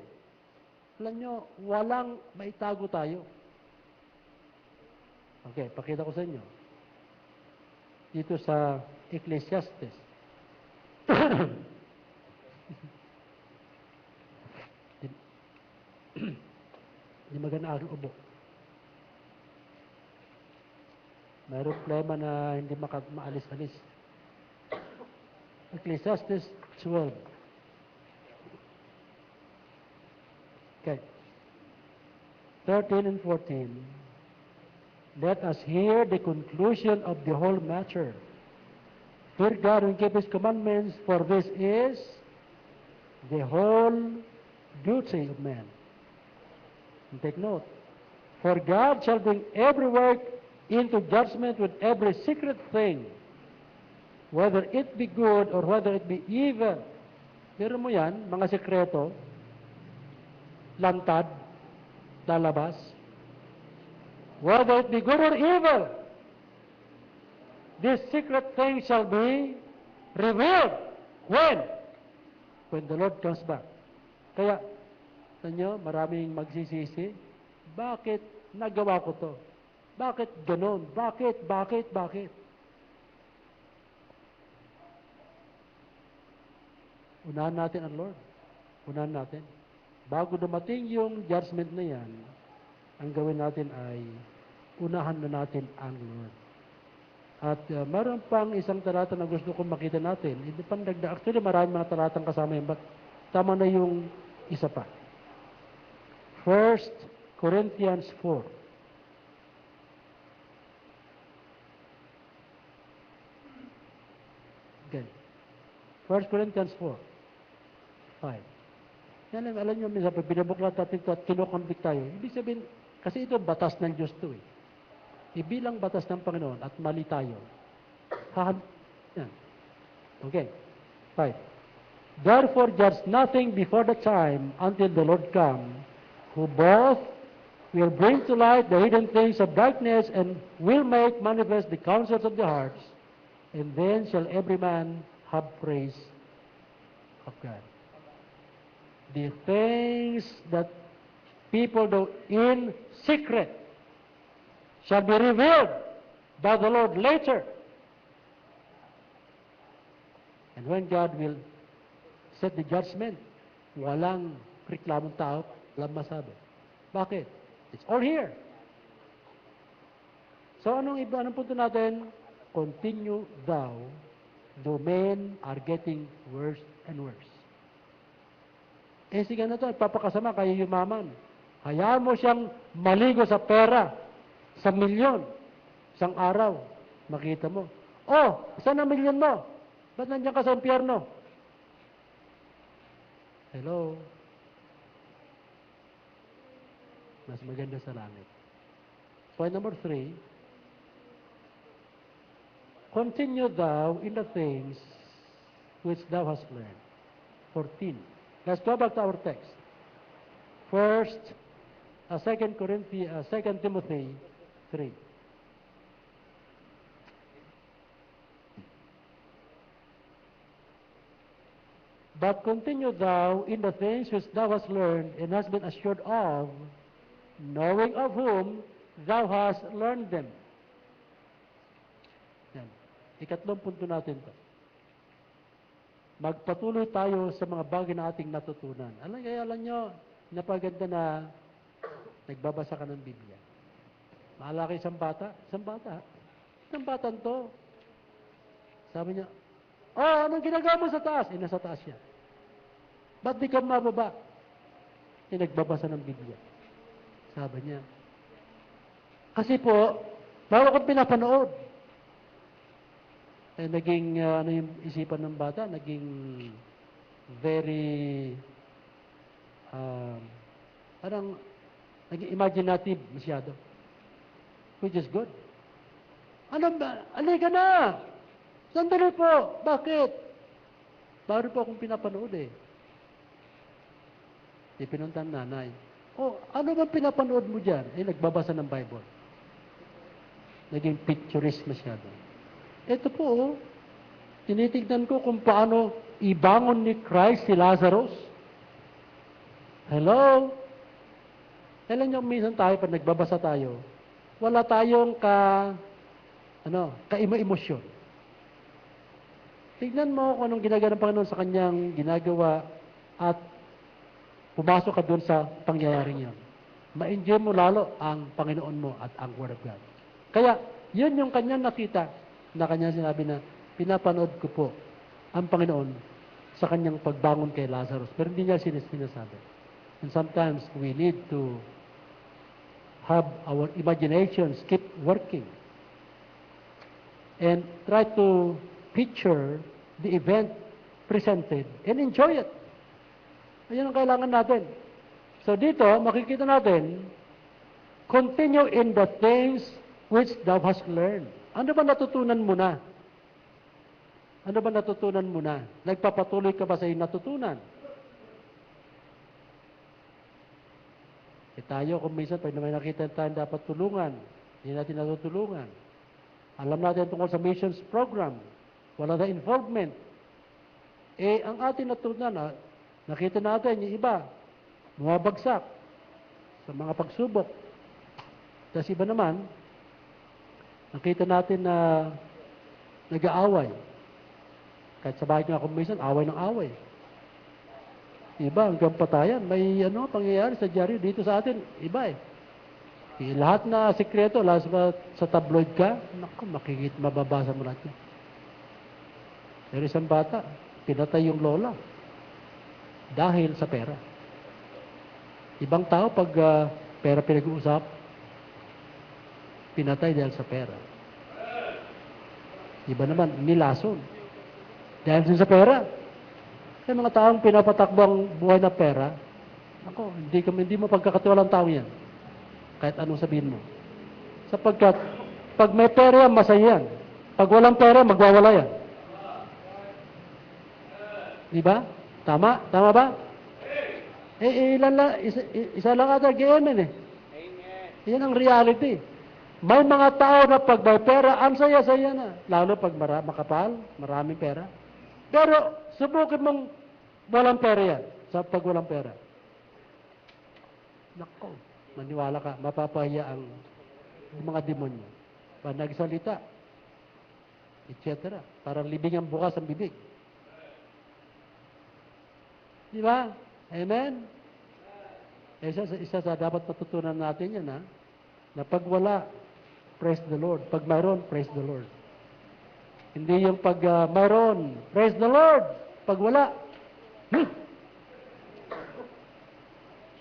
[SPEAKER 2] Alam nyo, walang maitago tayo. Okay, pakita ko sa inyo. Dito sa Ecclesiastes. Hindi maganda aking ubo. Mayroong problema na hindi maalis-alis. Ecclesiastes 12. Okay. 13 and 14. Let us hear the conclusion of the whole matter. Fear God and keep His commandments, for this is the whole duty of man. And take note. For God shall bring every work into judgment with every secret thing, whether it be good or whether it be evil. Meron mo yan, mga sekreto, lantad, lalabas. Whether it be good or evil, this secret thing shall be revealed. When? When the Lord comes back. Kaya, tanyo, maraming magsisisi, bakit nagawa ko to? Bakit ganon? Bakit? Unahan natin ang Lord. Unahan natin. Bago dumating yung judgment na yan, ang gawin natin ay unahan na natin ang Lord. At meron pang isang talata na gusto kong makita natin. Hindi pa nagda. Actually, maraming mga talatang kasama yun, but tama na yung isa pa. 1 Corinthians 4. Okay. 1 Corinthians 4. 5. Yan, alam nyo, minsan, pag binabuklat natin ito at kinokonvict tayo, ibig sabihin, kasi ito batas ng Diyos ito eh. Ibilang batas ng Panginoon at mali tayo. Yan. Okay. 5. Therefore, judge nothing before the time until the Lord come, who both will bring to light the hidden things of darkness and will make manifest the counsels of the hearts, and then shall every man have praise of God. The things that people do in secret shall be revealed by the Lord later. And when God will set the judgment, walang reklamong tao, walang masabi. Bakit? It's all here. So anong punto natin? Continue thou, the men are getting worse and worse. Eh sige na ito, papakasama kayo yumaman. Hayaan mo siyang maligo sa pera, sa milyon, isang araw, makita mo. Oh, saan ang milyon mo? Ba't nandiyan ka sa impyerno? Hello? Mas maganda sa langit. Point number 3, continue thou in the things which thou hast learned. 14. Let's go back to our text. First, 2 Timothy 3. But continue thou in the things which thou hast learned and hast been assured of, knowing of whom thou hast learned them. Yan. Ikatlong punto natin to. Magpatuloy tayo sa mga bagay na ating natutunan. Alam nyo, napaganda na nagbabasa ka ng Biblia. Maalala isang bata? Isang bata to. Sabi niya, oh, anong ginagawa mo sa taas? Eh, nasa taas siya. Ba't di ka mababa? Eh, nagbabasa ng Biblia. Sabi niya, kasi po, bago kong pinapanood, eh, naging, ano yung isipan ng bata, naging very, parang naging imaginative masyado. Which is good. Ano ba? Alika na! Sandali po! Bakit? Baro po akong pinapanood eh. Ipinunta ang nanay. Oh, ano ba pinapanood mo dyan? Eh, nagbabasa ng Bible. Naging picturist masyado. Ito po, oh, tinitignan ko kung paano ibangon ni Christ si Lazarus. Hello? Kailan yung minsan tayo, pag nagbabasa tayo, wala tayong kaimo-emosyon. Tignan mo kung anong ginagawa ng Panginoon sa kanyang ginagawa at pumasok ka doon sa pangyayaring yun. Ma-enjoy mo lalo ang Panginoon mo at ang Word of God. Kaya, yun yung kanyang nakita na kanyang sinabi na, pinapanood ko po ang Panginoon sa kanyang pagbangon kay Lazarus. Pero hindi niya sinasabi. And sometimes we need to have our imaginations keep working and try to picture the event presented and enjoy it. Ayan ang kailangan natin. So dito, makikita natin, continue in the things which thou hast learned. Ano ba natutunan mo na? Ano ba natutunan mo na? Nagpapatuloy ka ba sa iyong natutunan? Tayo kung minsan, pag may nakita tayo dapat tulungan, hindi natin natutulungan. Alam natin tungkol sa missions program, wala na involvement. Eh, ang ating natutunan, nakita natin yung iba, bumabagsak sa mga pagsubok. Tapos iba naman, nakita natin na nag-aaway. Kahit sa bahay nga kung minsan, away ng away. Iba, hanggang patayan. May pangyayari sa dyaryo dito sa atin. Iba eh. Lahat na sikreto, lahat sa tabloid ka, naku, mababasa mo lahat yan. Pero isang bata, pinatay yung lola. Dahil sa pera. Ibang tao, pag pera pinag-uusap, pinatay dahil sa pera. Iba naman, nilason. Dahil sa pera. Yung mga taong pinapatakbo ang buhay na pera, ako, hindi mo pagkakatiwalang tao yan. Kahit anong sabihin mo. Sapagkat, pag may pera yan, masaya yan. Pag walang pera, magwawala yan. Di ba? Tama? Tama ba? Isa lang ata gayaman eh. Yan ang reality. May mga tao na pag may pera, ang saya-saya na. Lalo pag makapal, maraming pera. Pero, subukin mong walang pera yan. Sa pag walang pera. Nako, maniwala ka, mapapahiya ang mga demonyo. Pag nagsalita, etc. Parang libingan bukas ang bibig. Di ba? Amen? Isa sa dapat patutunan natin yan, na pag wala, praise the Lord. Pag mayroon, praise the Lord. Hindi yung pag mayroon, praise the Lord. Pag wala,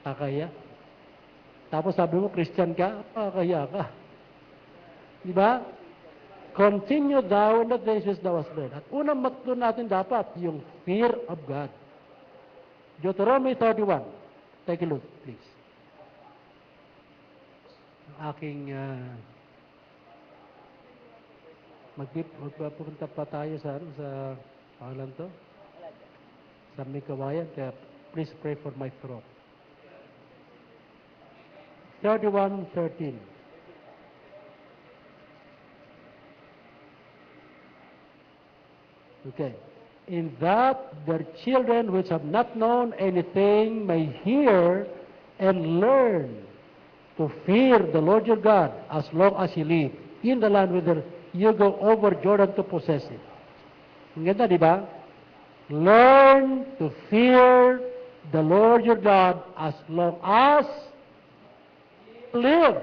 [SPEAKER 2] kakaya. Tapos sabi mo, Christian ka, kakaya ka. Di ba? Continue thou in the things which thou hast learned. At unang matutunan natin dapat, yung fear of God. Deuteronomy 31. Take a look, please. Ang aking magpupunta pa tayo sa pangalan to? Sa Mikawayan, kaya please pray for my throat. 31:13. Okay. In that their children which have not known anything may hear and learn to fear the Lord your God as long as you live in the land whither you go over Jordan to possess it. Ang ganda, di ba? Learn to fear the Lord your God as long as you live.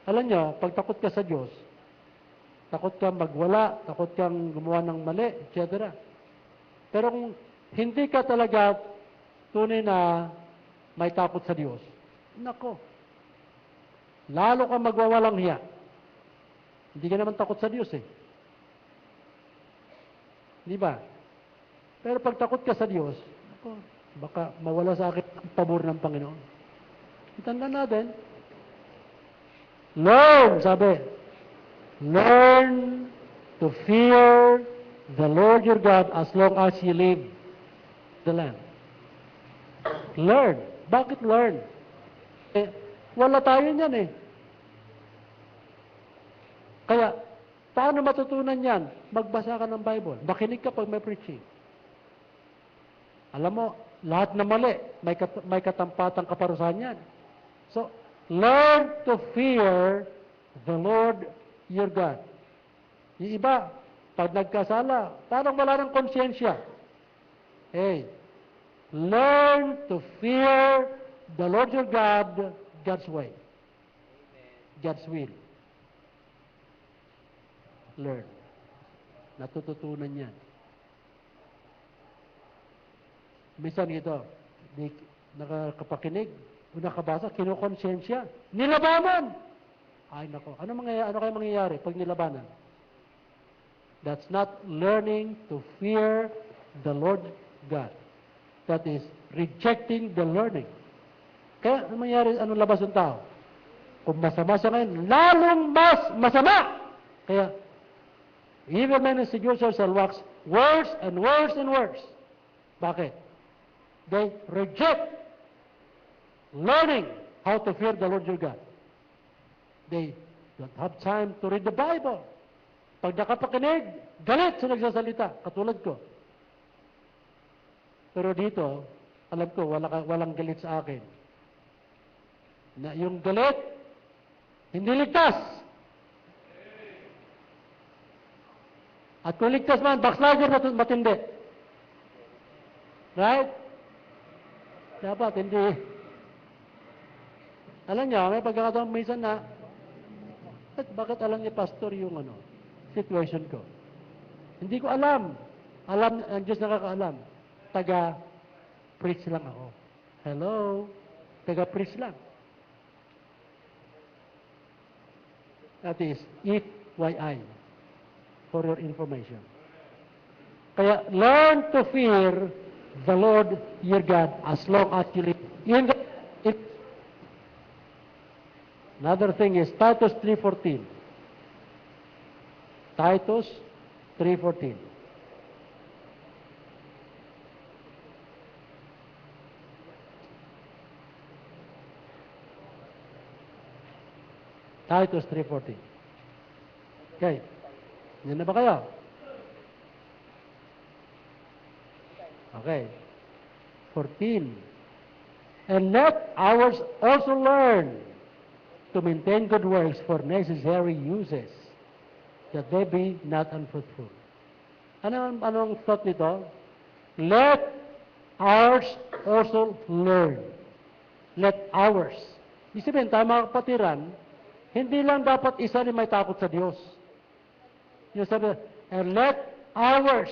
[SPEAKER 2] Alam nyo, pag takot ka sa Diyos, takot kang magwala, takot kang gumawa ng mali, etc. Pero kung hindi ka talaga tunay na may takot sa Diyos, nako, lalo kang magwawalang hiya. Hindi ka naman takot sa Diyos eh. Di ba? Pero pag takot ka sa Diyos, ako, baka mawala sa akin ang pabor ng Panginoon. Itanda natin. Learn, sabi. Learn to fear the Lord your God as long as you live the land. Learn. Bakit learn? Wala tayo niyan eh. Kaya, paano matutunan yan? Magbasa ka ng Bible. Makinig ka pag may preaching. Alam mo, lahat na mali, may katampatang kaparusahan yan. So, learn to fear the Lord your God. Yung iba, pag nagkasala, parang wala ng konsyensya. Hey, learn to fear the Lord your God, God's way. God's will. Learn. Natututunan yan. Minsan ito, nakakapakinig, o nakabasa, kinukonsensya, nilabanan! Ay nako, ano kayo mangyayari pag nilabanan? That's not learning to fear the Lord God. That is rejecting the learning. Kaya, ano mangyayari, anong labas ng tao? Kung masama siya ngayon, lalong mas masama! Kaya, evil men and seducers shall wax worse and worse and worse. Bakit? They reject learning how to fear the Lord your God. They don't have time to read the Bible. Pag nakapakinig, galit sa nagsasalita, katulad ko. Pero dito, alam ko, walang galit sa akin. Na yung galit, hindi ligtas. At kung ligtas man, backslider na matindi. Right? Dapat, hindi. Alam niya, may pagkakataon minsan na, bakit alam ni pastor yung situation ko? Hindi ko alam. Alam, ang Diyos nakakaalam. Taga-preach lang ako. Hello? Taga-preach lang. That is, FYI. For your information. Kaya, learn to fear the Lord your God as long as you live. Another thing is Titus 3:14. Titus 3:14. Titus 3:14. Okay. Yan na ba kayo? Okay. 14. And let ours also learn to maintain good works for necessary uses, that they be not unfruitful. Anong thought nito? Let ours also learn. Let ours. Ibig sabihin, tayo mga kapatiran, hindi lang dapat isa rin may takot sa Diyos. Yung sabi, and let ours.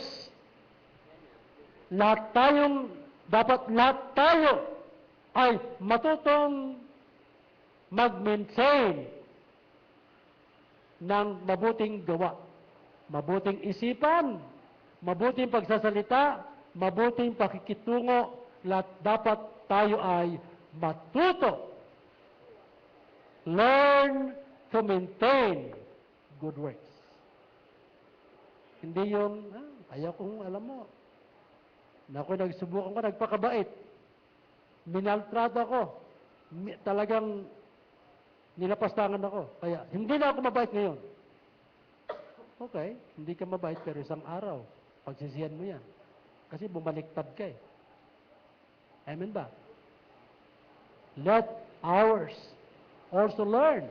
[SPEAKER 2] Dapat lahat tayo ay matutong mag-maintain ng mabuting gawa, mabuting isipan, mabuting pagsasalita, mabuting pakikitungo, lahat dapat tayo ay matuto. Learn to maintain good works. Hindi yung, ayaw kong, alam mo, naku, nagsubukan ko, nagpakabait. Minaltrato ako. Talagang nilapastangan ako. Kaya, hindi na ako mabait ngayon. Okay, hindi ka mabait pero isang araw, pagsisiyan mo yan. Kasi bumaliktad ka eh. Amen ba? Let ours also learn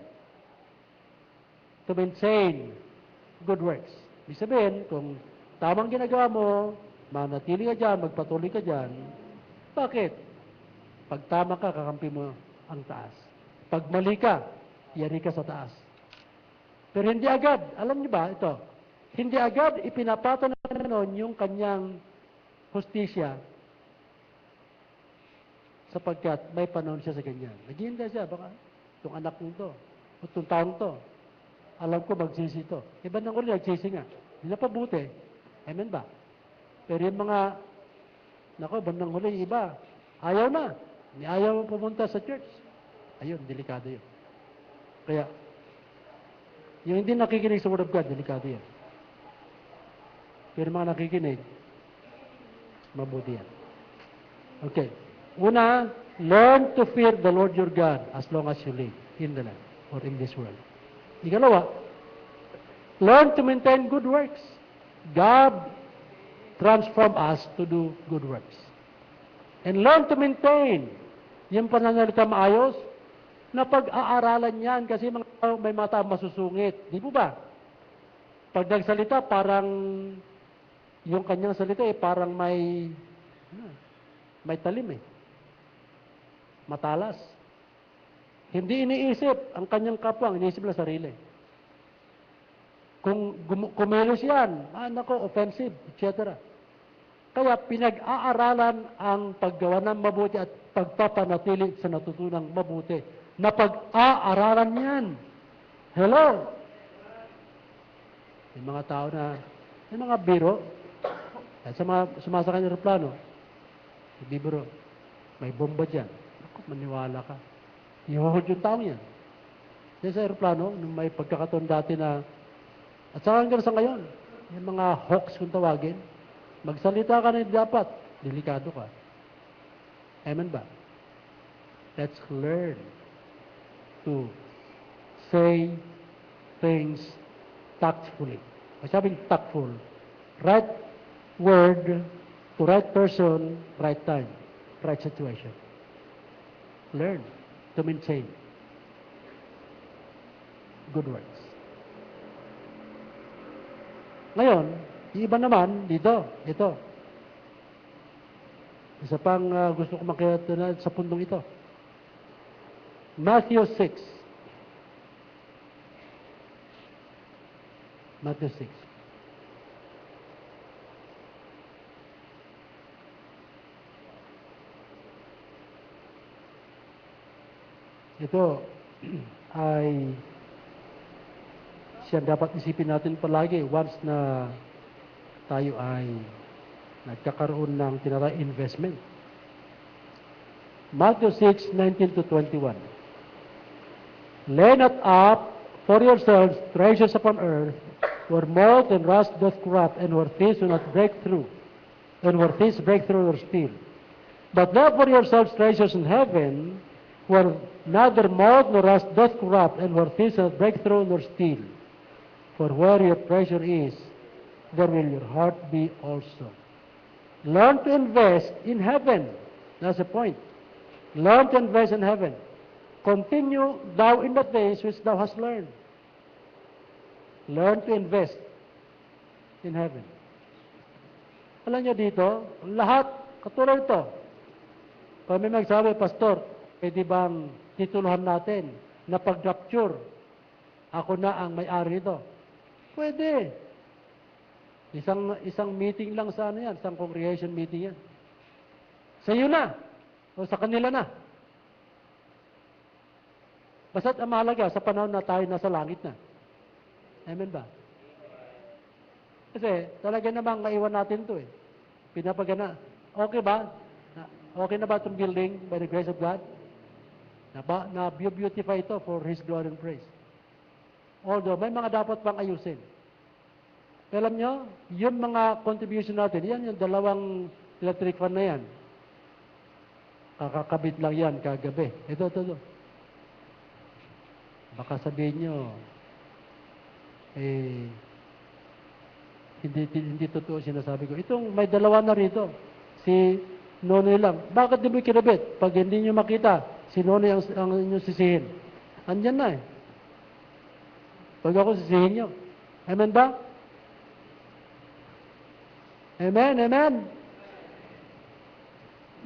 [SPEAKER 2] to maintain good works. Ibig sabihin, kung tamang ginagawa mo, manatili ka dyan, magpatuloy ka dyan, bakit? Pag tama ka, kakampi mo ang taas. Pag mali ka, yari ka sa taas. Pero hindi agad, alam niyo ba ito, hindi agad ipinapato ng Panginoon yung kanyang hustisya sapagkat may panahon siya sa ganyan. Naghihintay siya, baka itong anak nito, o itong taong to, alam ko magsisi ito. Iba nang uli, nagsisi nga. Hindi na pabuti. Amen ba? Pero yung mga, bandang huli, yung iba, ayaw na. Ayaw pumunta sa church. Ayun, delikado yun. Kaya, yung hindi nakikinig sa Word of God, delikado yan. Pero mga nakikinig, mabuti yan. Okay. Una, learn to fear the Lord your God as long as you live in the land or in this world. Ikalawa, learn to maintain good works. God transform us to do good works. And learn to maintain yung pananalita maayos na pag-aaralan yan kasi may mata masusungit. Di po ba? Pag nagsalita, parang yung kanyang salita parang may talim matalas. Hindi iniisip ang kanyang kapwa, iniisip lang sarili. Kung kumilos yan, offensive, etc. Kaya pinag-aaralan ang paggawa ng mabuti at pagpapanatili sa natutunang mabuti. Na pag-aaralan yan. Hello? May mga tao na, may mga biro, at sa mga sumasakay ng aeroplano, bibiro, may bomba dyan. Ako, maniwala ka. Ihuhod yung tao yan. Sa aeroplano, nung may pagkakataon dati na, at saka hanggang sa ngayon, yung mga hawks kung tawagin, magsalita ka na dapat, delikado ka. Amen ba? Let's learn to say things tactfully. Masabing tactful. Right word to right person, right time, right situation. Learn to maintain good words. Ngayon, yung iba naman, ito. Isa pang gusto ko makita sa pundong ito. Matthew 6. Matthew 6. Ito ay siya dapat isipin natin palagi once na tayo ay nagkakaroon ng tinatawag investment. Matthew 6:19 to 21. Lay not up for yourselves treasures upon earth, where moth and rust doth corrupt, and where thieves do not break through, and where thieves break through or steal. But lay for yourselves treasures in heaven, where neither moth nor rust doth corrupt, and where thieves do not break through nor steal. For where your treasure is, there will your heart be also. Learn to invest in heaven. That's the point. Learn to invest in heaven. Continue thou in the things which thou hast learned. Learn to invest in heaven. Alam niyo dito, lahat, katulad ito. Pag may magsabi, Pastor, pwede bang tituluhan natin na pag-rapture, ako na ang may-ari nito? Pwede. Isang meeting lang sa yan, isang congregation meeting yan. Sa iyo na, o sa kanila na. Basta't ang mahalaga sa panahon na tayo nasa langit na. Amen ba? Kasi talaga namang maiwan natin ito Pinapagana. Okay ba? Okay na ba itong building by the grace of God? Na-beautify ito for His glory and praise. Although, may mga dapat pang ayusin. Alam nyo, yung mga contribution natin, yan yung 2 electric fan na yan. Kakakabit lang yan kagabi. Ito. Baka sabihin nyo, hindi totoo sinasabi ko. Itong may 2 na rito. Si Nonoy lang. Bakit di mo kinabit? Pag hindi nyo makita, si Nonoy ang inyong sisihin. Andyan na Pag ako sisihin nyo. Amen ba? Amen, amen.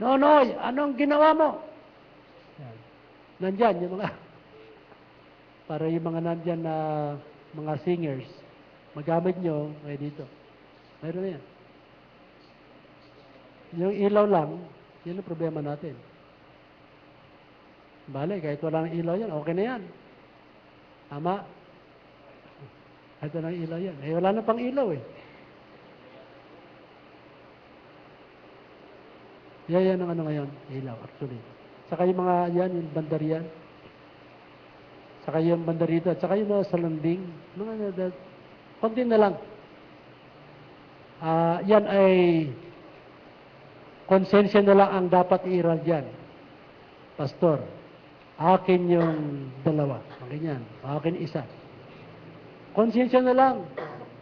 [SPEAKER 2] Nonoy, anong ginawa mo? Nandyan yung mga, para yung mga nandyan na mga singers, magamit nyo, may dito. Mayroon na yan. Yung ilaw lang, yun ang problema natin. Bale, kahit walang ilaw yan, okay na yan. Tama? Kahit walang ilaw yan. Wala na pang ilaw Yan ang ano ngayon, ilaw actually. Saka yung mga yan, yung bandarian. Saka yung bandarita, at saka yung mga salanding. Konti na lang. Yan ay konsensya na lang ang dapat iiral dyan. Pastor, akin yung dalawa. Akin yan. Akin isa. Konsensya na lang.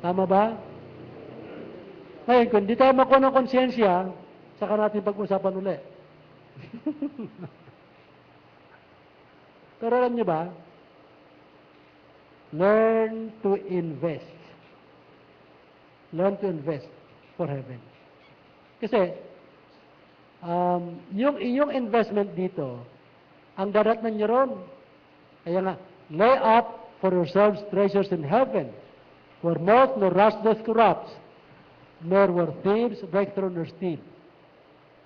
[SPEAKER 2] Tama ba? Ngayon, kung di tayo makuha ng konsensya, saka natin pag-usapan ulit. Pero alam niyo ba, learn to invest. Learn to invest for heaven. Kasi, yung iyong investment dito, ang daratnan niyo ron. Kaya nga, lay up for yourselves treasures in heaven, where moth nor rust doth corrupt, nor where thieves break through nor steal.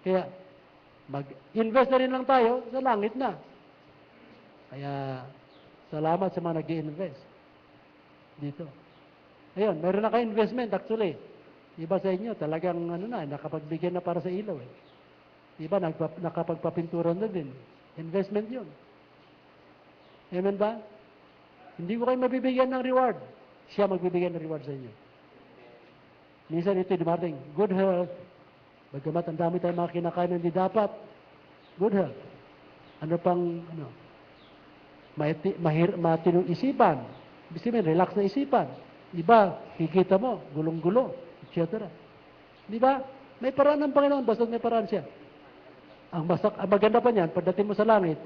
[SPEAKER 2] Kaya, mag-invest na rin lang tayo sa langit na. Kaya, salamat sa mga nag-i-invest dito. Ayun, meron na kayo investment actually. Iba sa inyo, talagang nakapagbigyan na para sa ilaw eh. Iba, nakapagpapinturan na din. Investment yun. Amen ba? Hindi ko kayo mabibigyan ng reward. Siya magbibigyan ng reward sa inyo. Minsan ito dumating, good health. Bagamat ang dami tayong mga kinakain na hindi dapat. Good health. Ano pang, matinong isipan. Ibig sabihin, relax na isipan. Iba, kikita mo, gulong-gulo, etc. Di ba? May paraan ng Panginoon, basta may paraan siya. Ang maganda pa niyan, pagdating mo sa langit,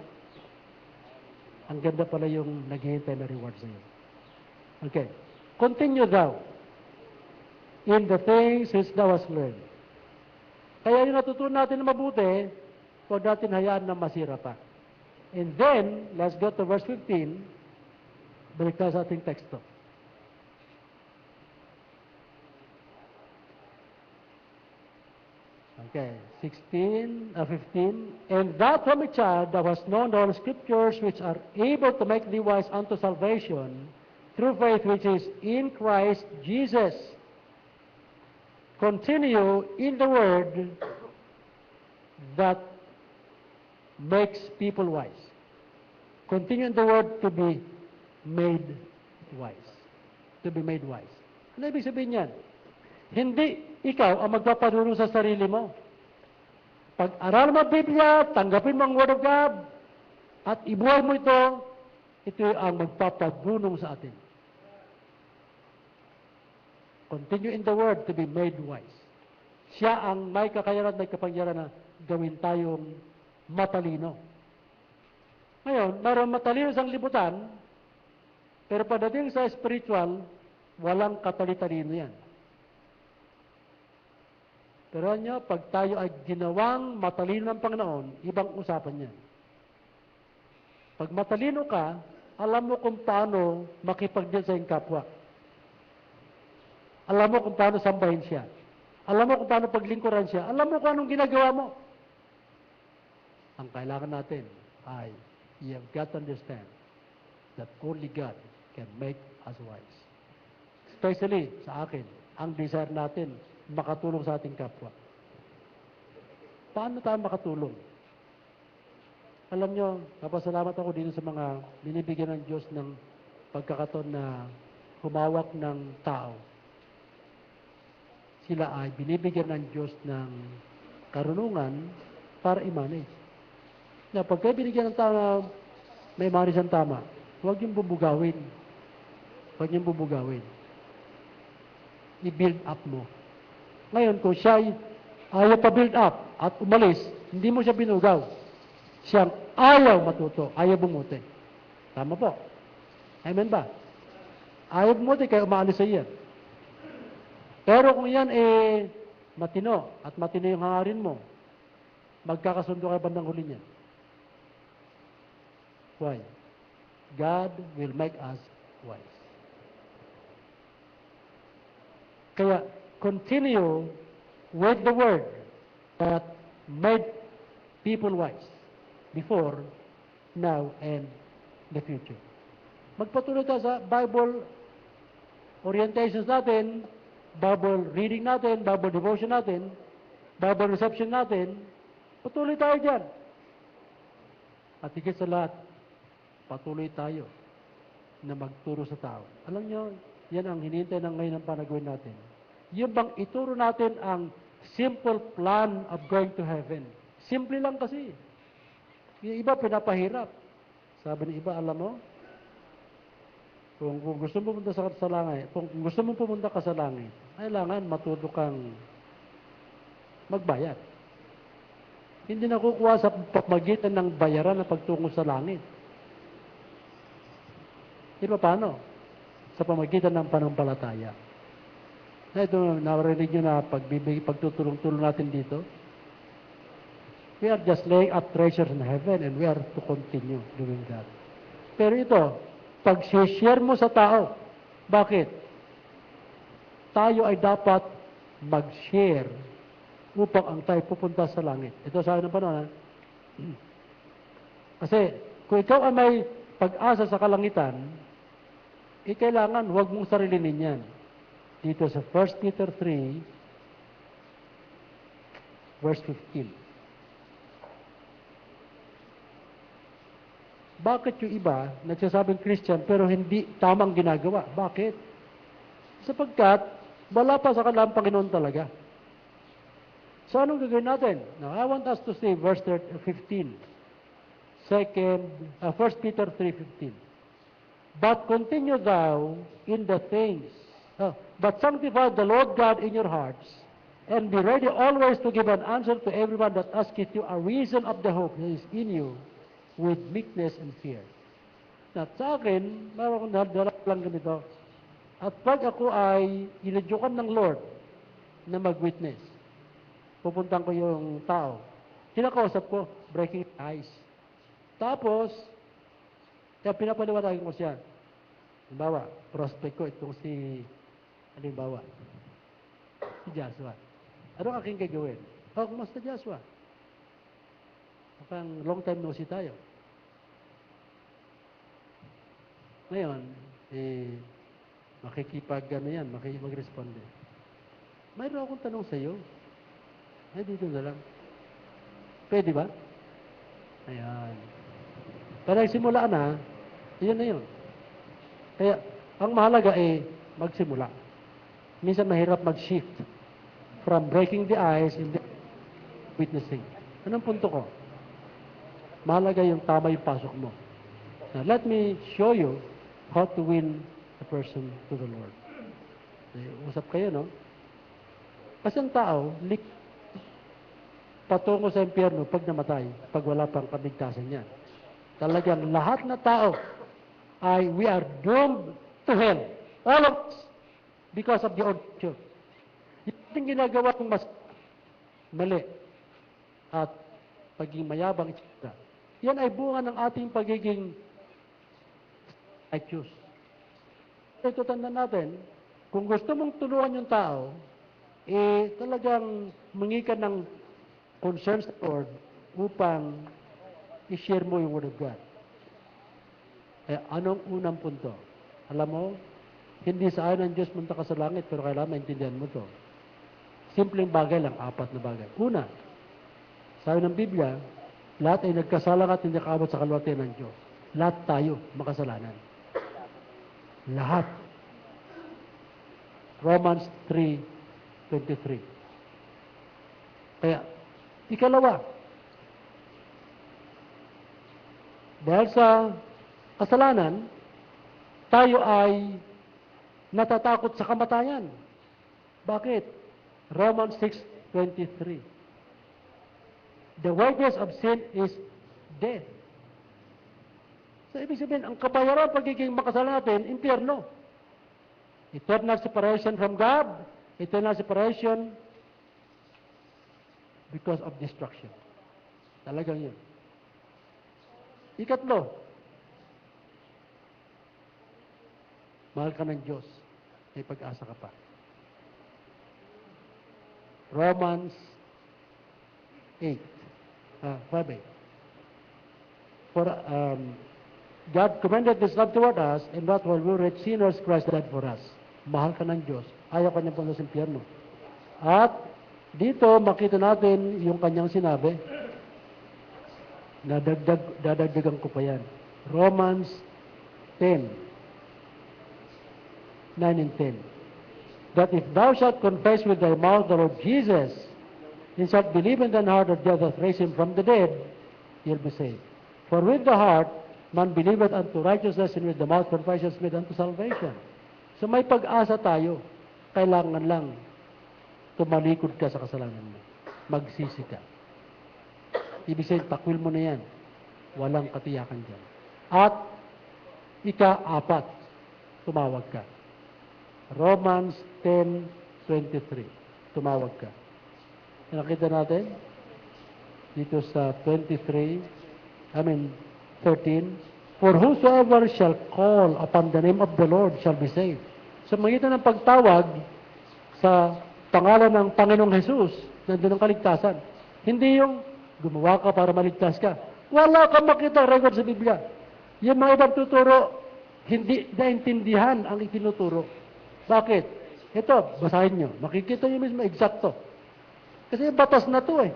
[SPEAKER 2] ang ganda pala yung naghihintay na reward sa iyo. Okay. Continue thou in the things which thou hast learned. Kaya yung natutunan natin na mabuti, huwag natin hayaan na masira pa. And then, let's go to verse 15. Balik tayo sa ating teksto. Okay, 15. And that from a child thou hast known all scriptures which are able to make thee wise unto salvation through faith which is in Christ Jesus. Continue in the word that makes people wise. Continue in the word to be made wise. To be made wise. Ano ibig sabihin yan? Hindi ikaw ang magpapanunong sa sarili mo. Pag-aral mo ang Biblia, tanggapin mo ang Word of God, at ibuhay mo ito ang magpapanunong sa atin. Continue in the Word to be made wise. Siya ang may kakayanan, may kapangyarihan na gawin tayong matalino. Ngayon, mayroon matalino sa libutan, pero pagdating sa spiritual, walang katalitalino yan. Pero nyo, pag tayo ay ginawang matalino ng Panginoon, ibang usapan yan. Pag matalino ka, alam mo kung paano makipagdil sa iyong kapwa. Alam mo kung paano sambahin siya. Alam mo kung paano paglingkuran siya. Alam mo kung anong ginagawa mo. Ang kailangan natin ay, you have got to understand that only God can make us wise. Especially sa akin, ang desire natin, makatulong sa ating kapwa. Paano tayo makatulong? Alam nyo, napasalamat ako dito sa mga binibigyan ng Diyos ng pagkakataon na humawak ng tao. Sila ay binibigyan ng Diyos ng karunungan para i-manage. Na pagka binigyan ng tao na may manage ang tama, huwag yung bubugawin. Huwag yung bubugawin. I-build up mo. Ngayon, kung siya ayaw pa-build up at umalis, hindi mo siya binugaw. Siyang ayaw matuto, ayaw bumuti. Tama po. Amen ba? Ayaw bumuti, kaya umaalis sa iya. Pero kung yan matino, at matino yung hangarin mo, magkakasundo kayo bandang huli niya. Why? God will make us wise. Kaya, continue with the word that made people wise before, now, and the future. Magpatuloy tayo sa Bible orientations natin, Bible reading natin, Bible devotion natin, Bible reception natin, Patuloy tayo dyan. At higit sa lahat, patuloy tayo na magturo sa tao. Alam nyo, yan ang hinihintay ng ngayon ng panagawin natin. Yung bang ituro natin ang simple plan of going to heaven. Simple lang kasi. Yung iba pinapahirap. Sabi ng iba, alam mo, kung gusto mo pumunta sa langit, kung gusto mo pumunta ka sa langit, kailangan matuto kang magbayad. Hindi nakukuha sa pamagitan ng bayaran na pagtungo sa langit. Di ba paano? Sa pamagitan ng panampalataya. Na ito, narinig nyo na pagtutulong-tulong natin dito. We are just laying up treasures in heaven and we are to continue doing that. Pero ito, pag-share mo sa tao, bakit? Tayo ay dapat mag-share upang ang tayo pupunta sa langit. Ito sa akin ng panahon, kasi kung ikaw ay may pag-asa sa kalangitan, kailangan huwag mong sarilinin yan. Dito sa 1 Peter 3, verse 15. Bakit yung iba nagsasabing Christian pero hindi tamang ginagawa? Bakit? Sapagkat wala pa sa kanilang Panginoon talaga. So anong gagawin natin? Now, I want us to see verse 15. 1 Peter 3:15. But continue thou in the things, but sanctify the Lord God in your hearts, and be ready always to give an answer to everyone that asketh you a reason of the hope that is in you, with meekness and fear. At sa akin, meron akong dala lang ganito. At pag ako ay inadyukan ng Lord na mag-witness, pupuntan ko yung tao. Kinakausap ko, breaking ice. Tapos, kaya pinapaliwanagin ko siya. Halimbawa, prospect ko itong si, halimbawa, si Joshua. Ano aking gagawin? Kumusta Joshua? Mukhang long time no see tayo. Ngayon, makikipag-responde. Mayroon akong tanong sa iyo. Ay, dito na lang. Pwede ba? Ayan. Para simula na, yun na yun. Kaya, ang mahalaga magsimula. Minsan mahirap mag-shift from breaking the ice and witnessing. Anong punto ko? Mahalaga yung tama yung pasok mo. Now, let me show you how to win a person to the Lord. Usap kayo, no? Kasi ang tao, patungo sa impyerno pag namatay, pag wala pang kabigtasan niya. Talagang lahat na tao we are doomed to hell. All of us. Because of the old nature. Yung ginagawa kong mas mali at pagiging mayabang, etc. Yan ay bunga ng ating pagiging righteous. Ito tandaan natin, kung gusto mong tulungan yung tao, talagang mangi ka ng concern sa Lord upang i-share mo yung Word of God. Anong unang punto? Alam mo, hindi sa ayon ng Diyos munta ka sa langit, pero kailangan maintindihan mo to. Simpleng bagay lang, 4 na bagay. Una, sabi ng Biblia, lahat ay nagkasala at hindi nakaabot sa kaluwalhatian ng Diyos. Lahat tayo makasalanan. Lahat. Romans 3:23. Kaya, ikalawa, dahil sa kasalanan, tayo ay natatakot sa kamatayan. Bakit? Romans 6:23. The wages of sin is death. So, ibig sabihin, ang kabayaran pagiging makasalanan natin, impyerno. Eternal separation from God, eternal separation because of destruction. Talagang yun. Ikatlo, mahal ka ng Diyos, may pag-asa ka pa. Romans 5:8. For God commended this love toward us, and that while we were yet sinners, Christ died for us. Mahal ka ng Diyos. Ayaw ka niya punta sa impyerno. At dito, makita natin yung kanyang sinabi, Dadagdagan ko pa yan. Romans 10, 9 and 10. That if thou shalt confess with thy mouth the Lord Jesus, and shalt believe in thine heart that God hath raised him from the dead, you'll be saved. For with the heart, man believeth unto righteousness, and with the mouth confession is made unto salvation. So may pag-asa tayo. Kailangan lang tumalikod ka sa kasalanan mo. Magsisi ka. Ibig sabihin, takwil mo na yan. Walang katiyakan dyan. At ika-4, tumawag ka. Romans 10:23. Tumawag ka. Nakita natin dito sa 13. For whosoever shall call upon the name of the Lord shall be saved. So, magitan ng pagtawag sa pangalan ng Panginoong Jesus, nandun ang kaligtasan. Hindi yung gumawa ka para maligtas ka. Wala kang makita record sa Biblia. Yung mga ibang tuturo, hindi naintindihan ang itinuturo. Bakit? Ito, basahin nyo. Makikita nyo mismo, eksakto. Kasi batas na to eh.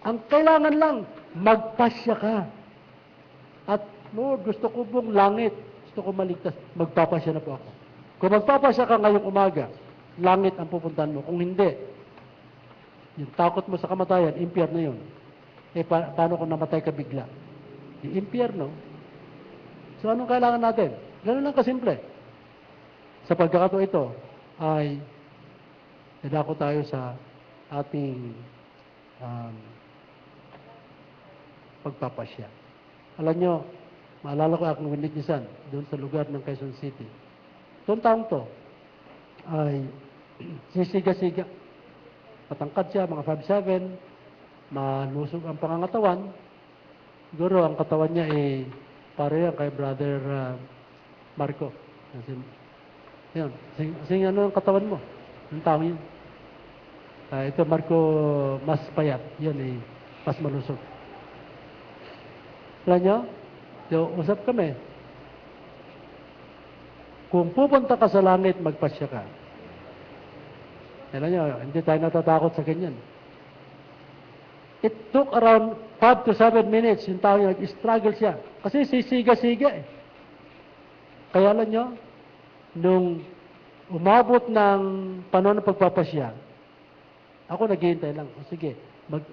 [SPEAKER 2] Ang kailangan lang, magpasya ka. At Lord, gusto ko pong langit. Gusto ko maligtas. Magpapasya na po ako. Kung magpapasya ka ngayong umaga, langit ang pupuntahan mo. Kung hindi, yung takot mo sa kamatayan, impyerno yun. Eh, paano kung namatay ka bigla? Yung impyerno. So, anong kailangan natin? Ganun lang kasimple. Sa pagkakataon ito, ay nadako tayo sa ating pagpapasya. Alam nyo, maalala ko akong winitnessan doon sa lugar ng Quezon City. Itong taong to ay sisiga-siga. Matangkad siya, mga 5'7", malusog ang pangangatawan. Siguro ang katawan niya ay pareho kay Brother Marco. Yan. Sing ano ang katawan mo? Ang tao yun. Ito Marco mas payat. Yan ay mas malusog. Alam nyo? So, usap kami. Kung pupunta ka sa langit, magpasya ka. Alam nyo, hindi tayo natatakot sa ganyan. It took around 5 to 7 minutes yung tao yung nag-struggle siya. Kasi sisiga-siga eh. Kaya alam nyo, nung umabot ng panahon ng pagpapasya, ako naghihintay lang. O sige,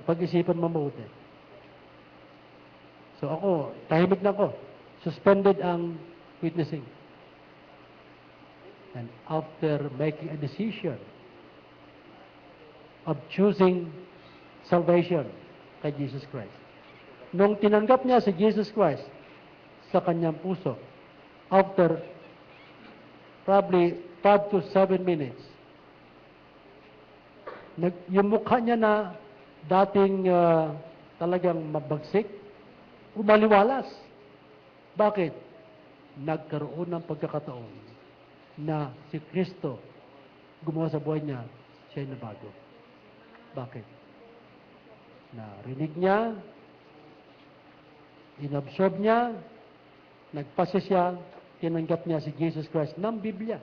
[SPEAKER 2] pag-isipan mo mabuti. So ako, tahimik na ako. Suspended ang witnessing. And after making a decision of choosing salvation kay Jesus Christ. Nung tinanggap niya si Jesus Christ sa kanyang puso, after probably 5 to 7 minutes, yung mukha niya na dating talagang mabagsik, umaliwalas. Bakit? Nagkaroon ng pagkakataon na si Kristo gumawa sa buhay niya, siya'y nabago. Bakit? Narinig niya, inabsorb niya, nagpasya siya, tinanggap niya si Jesus Christ ng Biblia.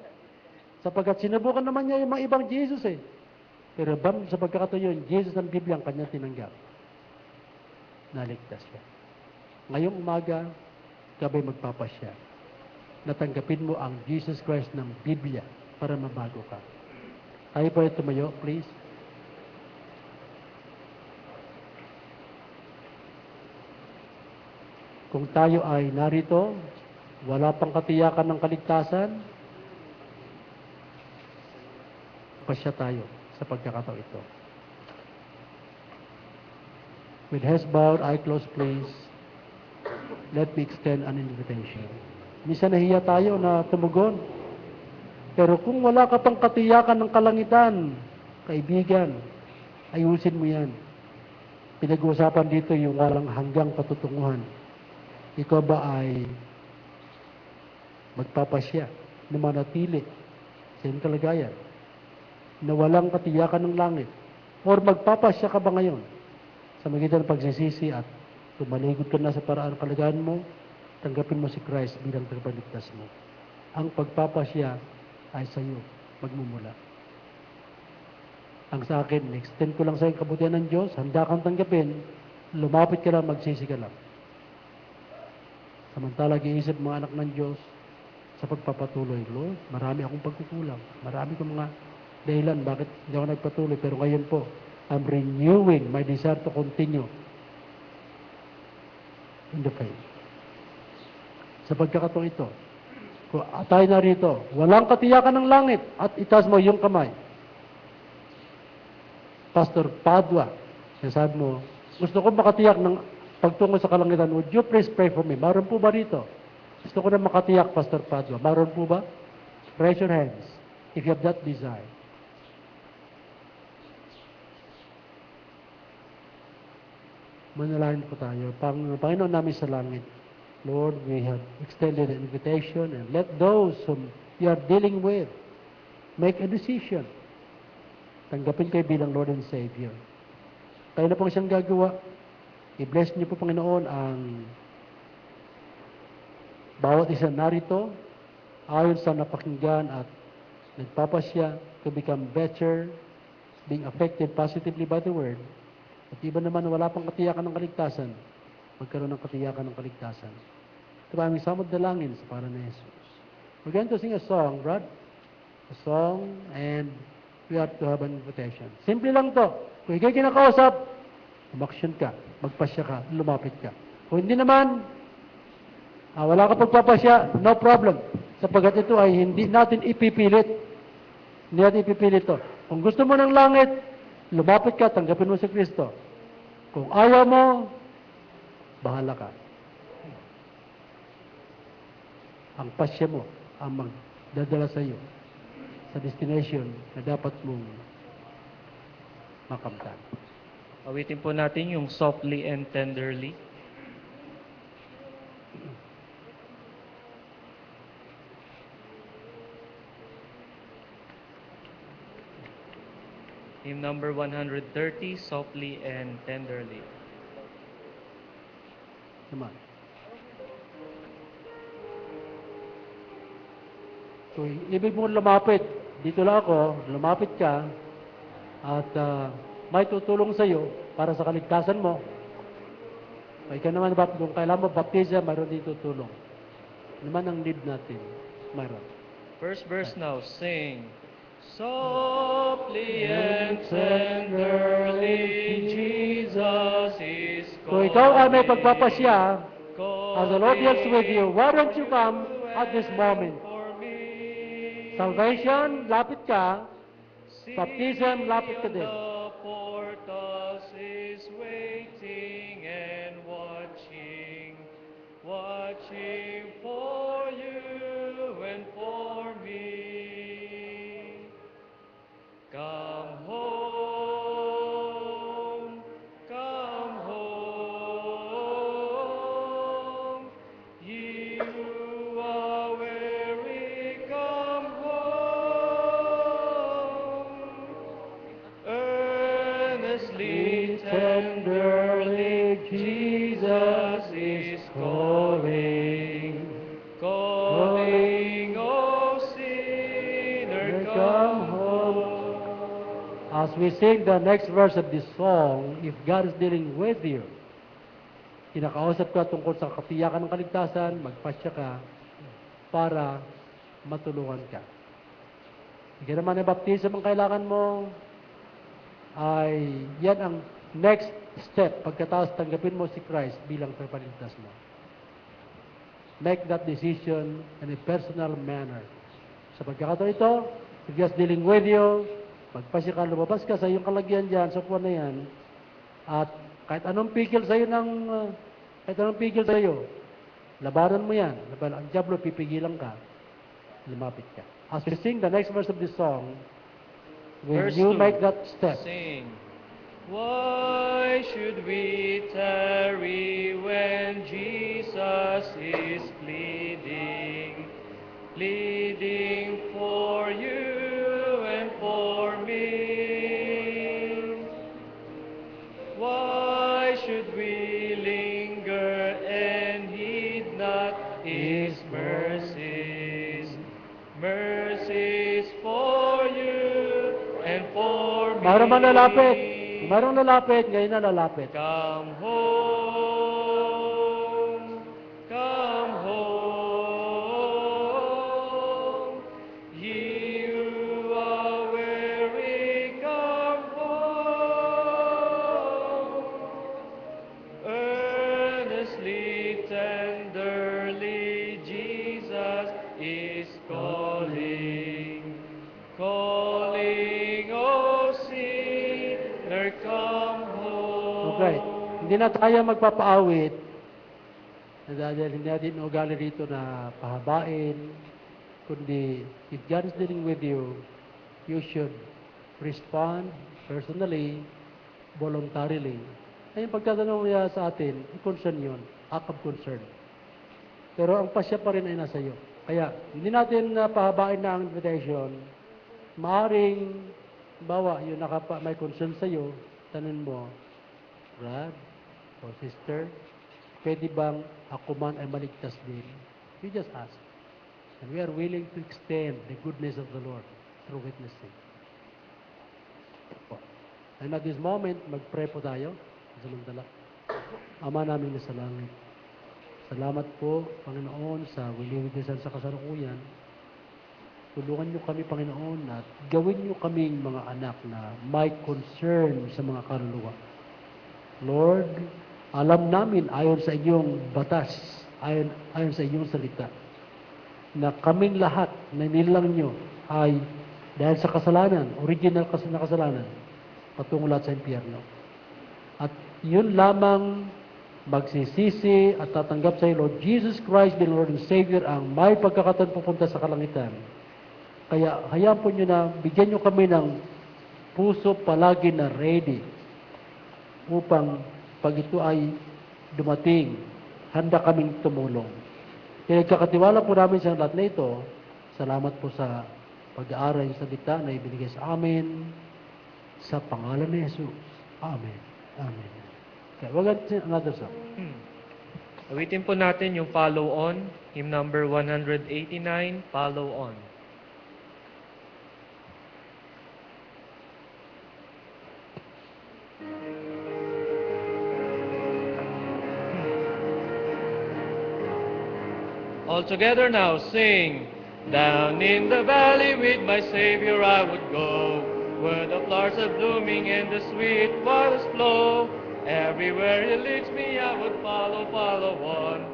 [SPEAKER 2] Sapagkat sinubukan naman niya yung mga ibang Jesus eh. Pero sa pagkakataon yun, Jesus ng Biblia ang kanyang tinanggap. Naligtas siya. Ngayong umaga, kabay magpapasya. Natanggapin mo ang Jesus Christ ng Biblia para mabago ka. Tayo po tumayo, please. Kung tayo ay narito, wala pang katiyakan ng kaligtasan, pasya tayo sa pagkakataon ito. With heads bowed, eye closed, please. Let me extend an invitation. Minsan nahiya tayo na tumugon. Pero kung wala ka pang katiyakan ng kalangitan, kaibigan, ayusin mo yan. Pinag-uusapan dito yung walang hanggang patutunguhan. Ikaw ba ay magpapasya na manatili sa iyong kalagayan na walang katiyakan ng langit? Or magpapasya ka ba ngayon sa magitan ng pagsisisi at tumaligod ka na sa paraan ng kalagayan mo, tanggapin mo si Christ bilang tagapagligtas mo. Ang pagpapasya ay sa iyo magmumula. Ang sa akin, extend ko lang sa iyo kabutihan ng Diyos, handa kang tanggapin, lumapit ka lang, magsisi ka lang. Samantala, iisip mga anak ng Diyos sa pagpapatuloy. Lord, marami akong pagkukulang. Marami kong mga dahilan bakit hindi ako nagpatuloy. Pero ngayon po, I'm renewing my desire to continue in the faith. Sa pagkakataon ito, kung tayo narito, walang katiyakan ng langit at itaas mo yung kamay. Pastor Padua, sabi mo, gusto ko makatiyak ng pagtungo sa kalangitan. Would you please pray for me? Maroon po ba rito? Gusto ko na makatiyak, Pastor Padua. Maroon po ba? Raise your hands if you have that desire. Manalangin po tayo. Panginoon namin sa langit, Lord, we have extended an invitation and let those whom you are dealing with make a decision. Tanggapin kayo bilang Lord and Savior. Kayo na pong siyang gagawa. I-bless niyo po, Panginoon, ang bawat isa narito ayon sa napakinggan at nagpapasya to become better, being affected positively by the Word. At iba naman wala pang katiyakan ng kaligtasan, magkaroon ng katiyakan ng kaligtasan. Ito ba aming samod dalangin sa pangalan ni Jesus. We're going to sing a song, Brad. A song, and we have to have an invitation. Simple lang to. Kung ikay kinakausap, umaksyon ka, magpasya ka, lumapit ka. Kung hindi naman, wala ka pagpapasya, no problem. Sapagat ito ay hindi natin ipipilit. Hindi natin ipipilit to. Kung gusto mo ng langit, lumapit ka, tanggapin mo si Kristo. Kung ayaw mo, bahala ka. Ang pasya mo ang magdadala sa iyo sa destination na dapat mong makamtan.
[SPEAKER 1] Awitin po natin yung softly and tenderly. Hymn number 130, softly and tenderly.
[SPEAKER 2] Come on. So, ibig mong lumapit. Dito lang ako, lumapit ka, at may tutulong sa iyo para sa kaligtasan mo. Ikaw naman, kung kailangan mo baptiza, mayroon dito tulong. Ano naman ang need natin? Mayroon.
[SPEAKER 1] First verse now, sing. Softly and tenderly, Jesus is calling.
[SPEAKER 2] Kung ikaw ay may pagpapasya, as the Lord deals with you, why don't you come at this moment? Salvation, lapit ka. Baptism, lapit ka din.
[SPEAKER 1] The portals is waiting and watching, watching for you and for me. Come home, come home, ye who are weary, come home. Earnestly, tenderly, Jesus is calling, calling, oh sinner, come home.
[SPEAKER 2] As we sing the next verse of this song, if God is dealing with you, kinakausap ka tungkol sa katiyakan ng kaligtasan, magpasya ka para matulungan ka. Hindi naman ang baptism ang kailangan mo, ay yan ang next step pagkatapos tanggapin mo si Christ bilang tagapagligtas mo. Make that decision in a personal manner. Sa pagkakataon ito, if God's dealing with you, magpasya ka, lumabas ka sa iyong kalagyan dyan, sa puwan na yan, at kahit anong pigil sa'yo labanan mo yan. Ang diablo, pipigilan ka, lumapit ka. As we sing the next verse of this song, when
[SPEAKER 1] Verse
[SPEAKER 2] you
[SPEAKER 1] 2,
[SPEAKER 2] make that step,
[SPEAKER 1] sing. Why should we tarry when Jesus is pleading, pleading for you and for me? Why should we linger and heed not His mercies? Mercies for you and for me.
[SPEAKER 2] Mayroon man lalapit. Mayroong lalapit, ngayon na lalapit.
[SPEAKER 1] Come home, come home. Ye who are weary, come home. Earnestly, tenderly, Jesus is calling, calling, oh sinner, come home.
[SPEAKER 2] Okay. Hindi na tayo magpapaawit. Dahil hindi natin ugali rito na pahabain. Kundi, if God is dealing with you, you should respond personally, voluntarily. Ay, yung pagtatanong niya sa atin, concern yun, act of concern. Pero ang pasya pa rin ay nasa iyo. Kaya, hindi natin pahabain na ang invitation. Maaring, bawa, yung may concern sa iyo, tanun mo, Brad o sister, pwede bang ako man ay maligtas din? You just ask. And we are willing to extend the goodness of the Lord through witnessing. And at this moment, mag-pray po tayo. Samantala. Ama namin sa langit. Salamat po, Panginoon, sa wili-witnessan sa kasalukuyan. Tulungan niyo kami, Panginoon, at gawin niyo kaming mga anak na may concern sa mga kaluluwa. Lord, alam namin ayon sa inyong batas, ayon sa inyong salita, na kaming lahat na nilang nyo ay dahil sa kasalanan, original na kasalanan, patungo lahat sa impyerno. At yun lamang magsisisi at tatanggap sa iyo, Lord Jesus Christ, the Lord and Savior, ang may pagkakataon pupunta sa kalangitan. Kaya hayaan po nyo na bigyan nyo kami ng puso palagi na ready upang pag ito ay dumating, handa kaming tumulong. Pinagkakatiwala po namin sa lahat na ito. Salamat po sa pag-aaral sa salita na ibinigay sa amin. Sa pangalan ni Jesus. Amen. Amen. Okay, we'll get another song.
[SPEAKER 1] Awitin po natin yung Follow On, hymn number 189, Follow On. All together now sing. Down in the valley with my Savior I would go, where the flowers are blooming and the sweet waters flow. Everywhere He leads me I would follow, follow on.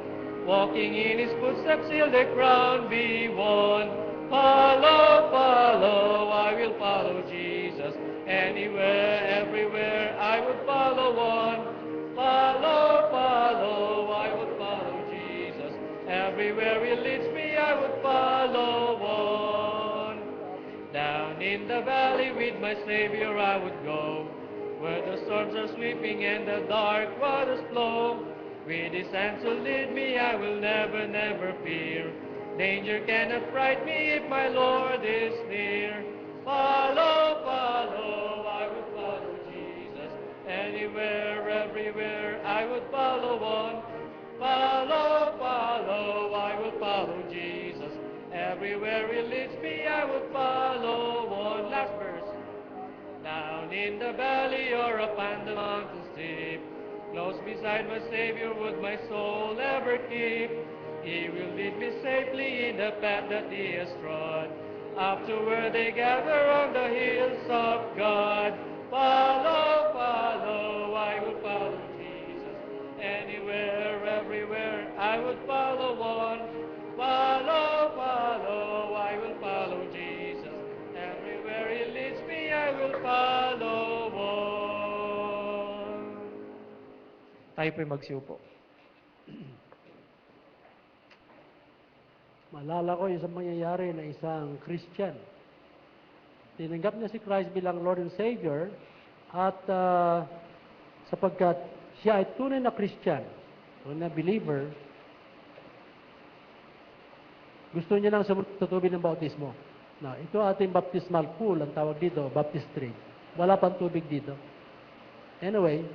[SPEAKER 1] Walking in His footsteps till the crown be won. Follow, follow, I will follow Jesus. Anywhere, everywhere I would follow on. Follow, follow, I would follow Jesus. Everywhere He leads me, I would follow on. Down in the valley with my Savior I would go, where the storms are sweeping and the dark waters flow. With His hands to lead me, I will never, never fear. Danger cannot frighten me if my Lord is near. Follow, follow, I would follow Jesus. Anywhere, everywhere, I would follow on. Follow, follow, I will follow Jesus. Everywhere He leads me, I will follow on. Last verse. Down in the valley or upon the mountain steep, close beside my Savior would my soul ever keep. He will lead me safely in the path that He has trod, up to where they gather on the hills of God. Follow, follow, I will follow Jesus. Anywhere, everywhere, I would follow on. Follow, follow, I will follow Jesus. Everywhere He leads me, I will follow on. Tayo po'y magsiupo.
[SPEAKER 2] Maalala ko yung isang mangyayari na isang Christian. Tinanggap niya si Christ bilang Lord and Savior at sapagkat siya ay tunay na Christian, tunay na believer, gusto niya nang sumunod sa tubig ng bautismo. Na ito ating baptismal pool, ang tawag dito, baptistry. Wala pang tubig dito. Anyway,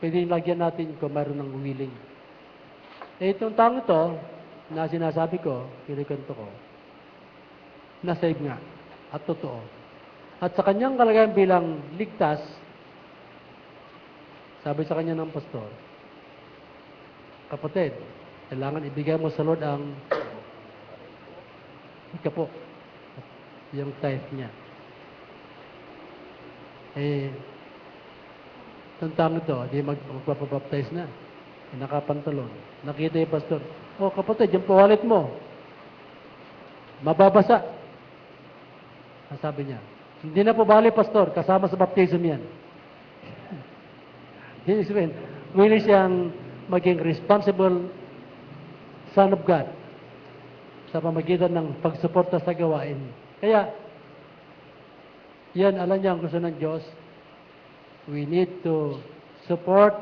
[SPEAKER 2] pwede lagyan natin kung mayroon ng willing. Itong taong ito, na sinasabi ko, kinikwento ko, na-save nga, at totoo. At sa kanyang kalagayan bilang ligtas, sabi sa kanya ng pastor, kapatid, kailangan ibigay mo sa Lord ang ikapo, yung tithe niya. Itong tao ito, di magpapabaptize na. Nakapantalon. Nakita yung pastor, oh kapatid, yung wallet mo, mababasa. Ang sabi niya, hindi na po bali, pastor, kasama sa baptism yan. This is when willing siyang maging responsible son of God sa pamagitan ng pagsuporta sa gawain. Kaya, yan, alam niya ang gusto ng Diyos. We need to support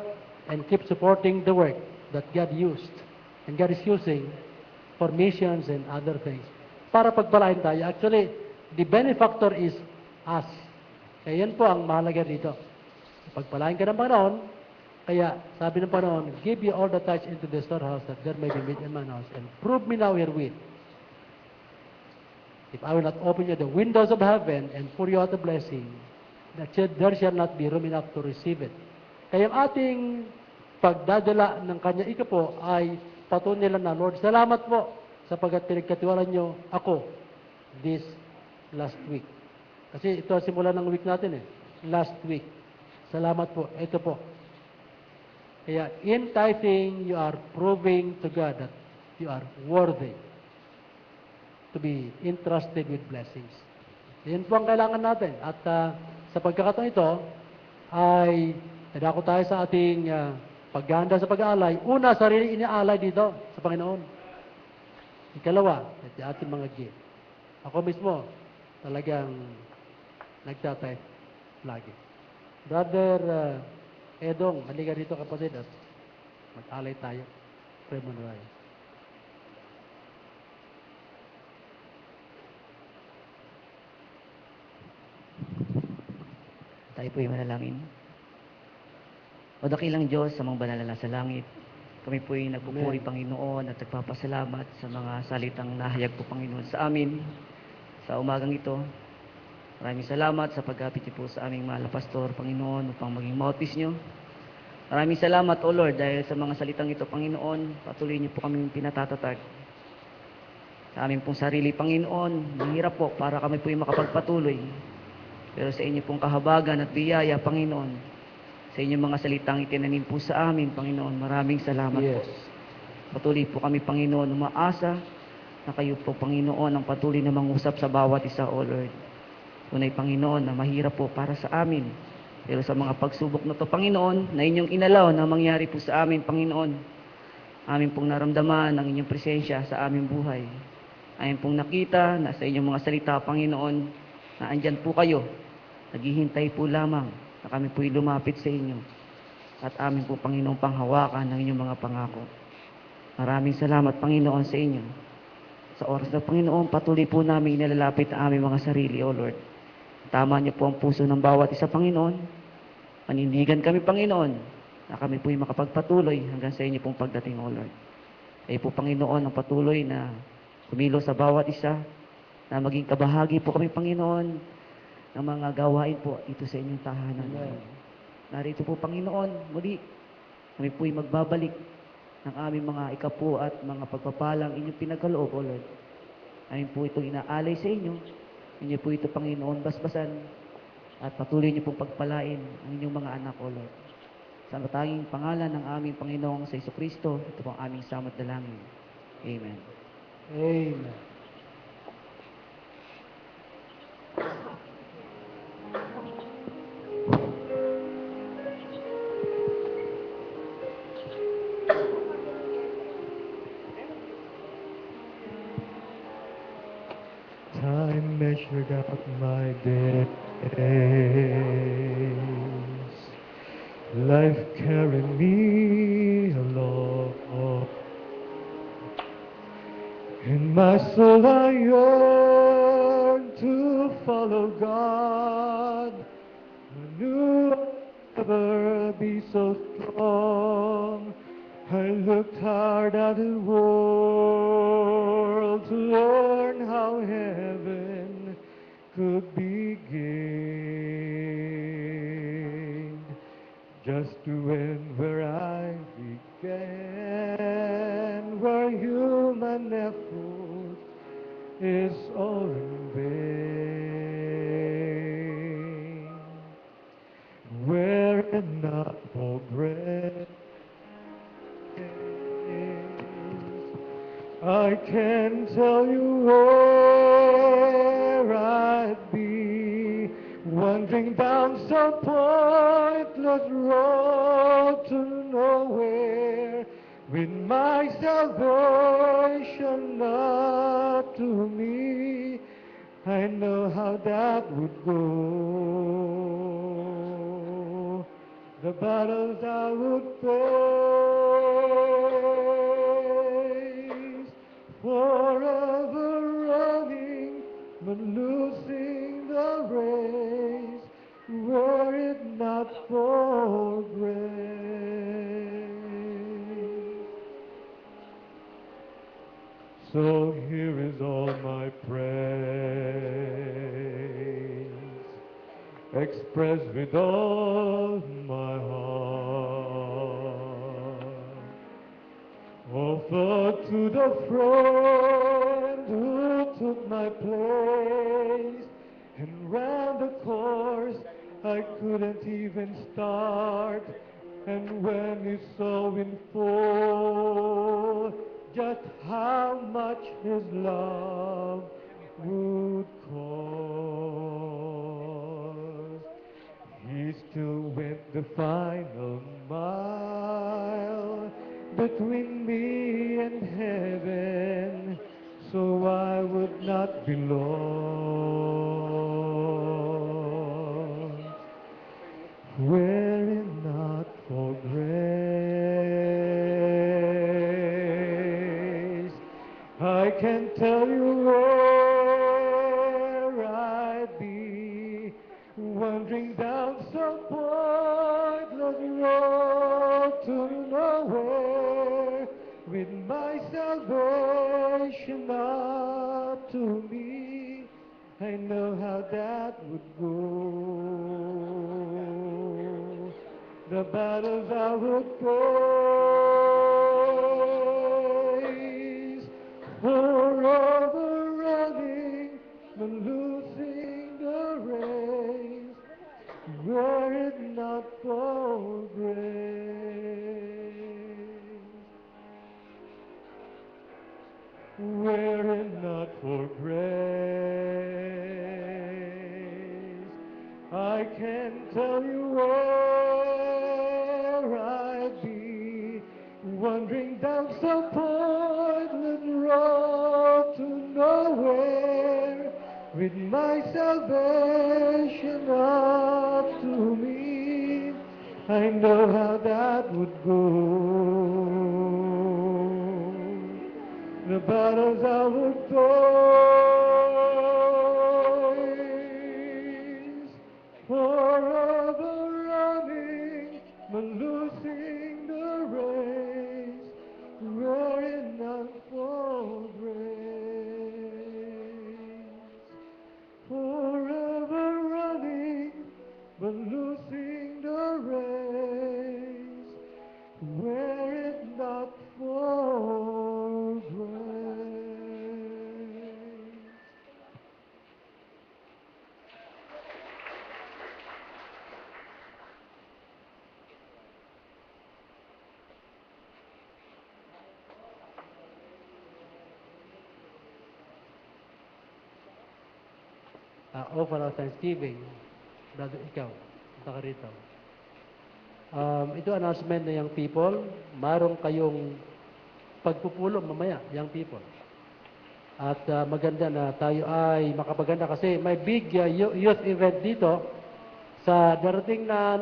[SPEAKER 2] and keep supporting the work that God used and God is using for missions and other things. Para pagpalain tayo. Actually, the benefactor is us. Kaya yan po ang mahalaga dito. Pagpalain ka ng Panginoon, kaya sabi ng Panginoon, give you all the tithes into the storehouse that there may be meat in my house and prove me now herewith. If I will not open you the windows of heaven and pour you out a blessing, that there shall not be room enough to receive it. Kaya ang ating pagdadala ng kanya ikapo ay patunay lang na, Lord, salamat po sapagkat pinagkatiwalaan nyo ako this last week. Kasi ito simula ng week natin last week. Salamat po. Ito po. Kaya in tithing, you are proving to God that you are worthy to be entrusted with blessings. Yan po ang kailangan natin. At sa pagkakataon ito, ay nadako tayo sa ating paghahanda sa pag-aalay. Una, sarili iniaalay dito sa Panginoon. Ikalawa, at ating mga gift. Ako mismo, talagang nagtatay lagi. Brother Edong, halika dito kapatid at mag-alay tayo. Pray mo na tayo.
[SPEAKER 3] Tayo po'y manalangin. O dakilang Diyos sa mga banal na sa langit, kami po'y nagpupuri, Panginoon, at nagpapasalamat sa mga salitang nahayag po, Panginoon, sa amin sa umagang ito. Maraming salamat sa pagkapit niyo po sa aming mahal na pastor, Panginoon, upang maging mouthpiece niyo. Maraming salamat, O Lord, dahil sa mga salitang ito, Panginoon, patuloy niyo po kaming pinatatatag. Sa aming pong sarili, Panginoon, mahirap po para kami po'y makapagpatuloy. Pero sa inyo pong kahabagan at biyaya, Panginoon, sa inyong mga salitang itinanim po sa amin, Panginoon, maraming salamat po. Patuloy po kami, Panginoon, umaasa na kayo po, Panginoon, ang patuloy na mangusap sa bawat isa, O Lord. Tunay, Panginoon, na mahirap po para sa amin. Pero sa mga pagsubok na to, Panginoon, na inyong inalaw na mangyari po sa amin, Panginoon, amin pong naramdaman ang inyong presensya sa aming buhay. Amin pong nakita na sa inyong mga salita, Panginoon, na andyan po kayo. Naghihintay po lamang na kami po'y lumapit sa inyo. At amin po, Panginoon, panghawakan ng inyong mga pangako. Maraming salamat, Panginoon, sa inyo. Sa oras na, Panginoon, patuloy po namin inalalapit ang aming mga sarili, O Lord. Tama niyo po ang puso ng bawat isa, Panginoon. Panindigan kami, Panginoon, na kami po'y makapagpatuloy hanggang sa inyo pong pagdating, O Lord. Kayo po, Panginoon, ang patuloy na kumilos sa bawat isa, na maging kabahagi po kami, Panginoon, ng mga gawain po dito sa inyong tahanan. Narito po, Panginoon, muli, kami po'y magbabalik ng aming mga ikapu at mga pagpapalang inyong pinagkaloob, O Lord. Amin po itong inaalay sa inyo. Inyo po ito, Panginoon, basbasan at patuloy niyo pong pagpalain ang inyong mga anak, O Lord. Sa matanging pangalan ng aming Panginoong sa Jesucristo, ito po ang aming samot dalangin. Amen.
[SPEAKER 2] Amen.
[SPEAKER 4] Time measured out my days. Life carried me along. In my soul I yearn to follow God. I knew I'd never be so strong. I looked hard at the world to learn how heaven could be gained. just to end where I began, where human effort is all in vain, where enough progress I can tell you where I'd be, wandering down some pointless road to nowhere, with my salvation up to me. I know how that would go, the battles I would face, forever running, but losing the race, were it not for grace. So here is all my praise, expressed with all my heart, offered to the friend who took my place and ran the course I couldn't even start. And when he saw in full just how much his love would cost, he still went the final mile between me and heaven, so I would not be lost. Were it not for grace, I can tell you where I'd be, wandering down some pointless road to nowhere, with my salvation up to me. I know how that would go, the battles I would face, forever running, but losing the race, were it not for grace, were it not for grace, I can tell you where I'd be, wandering down some pointless road to nowhere, with my salvation up to me. I know how that would go, the battles I would face, forever running, but losing the race, were it not for grace. Forever running, but losing the race, were it not for grace.
[SPEAKER 2] Offer our thanksgiving. Brother, ikaw, punta ka rito. Ito announcement na young people. Marong kayong pagpupulong mamaya, young people. At maganda na tayo ay makapaganda kasi may big youth event dito sa darating na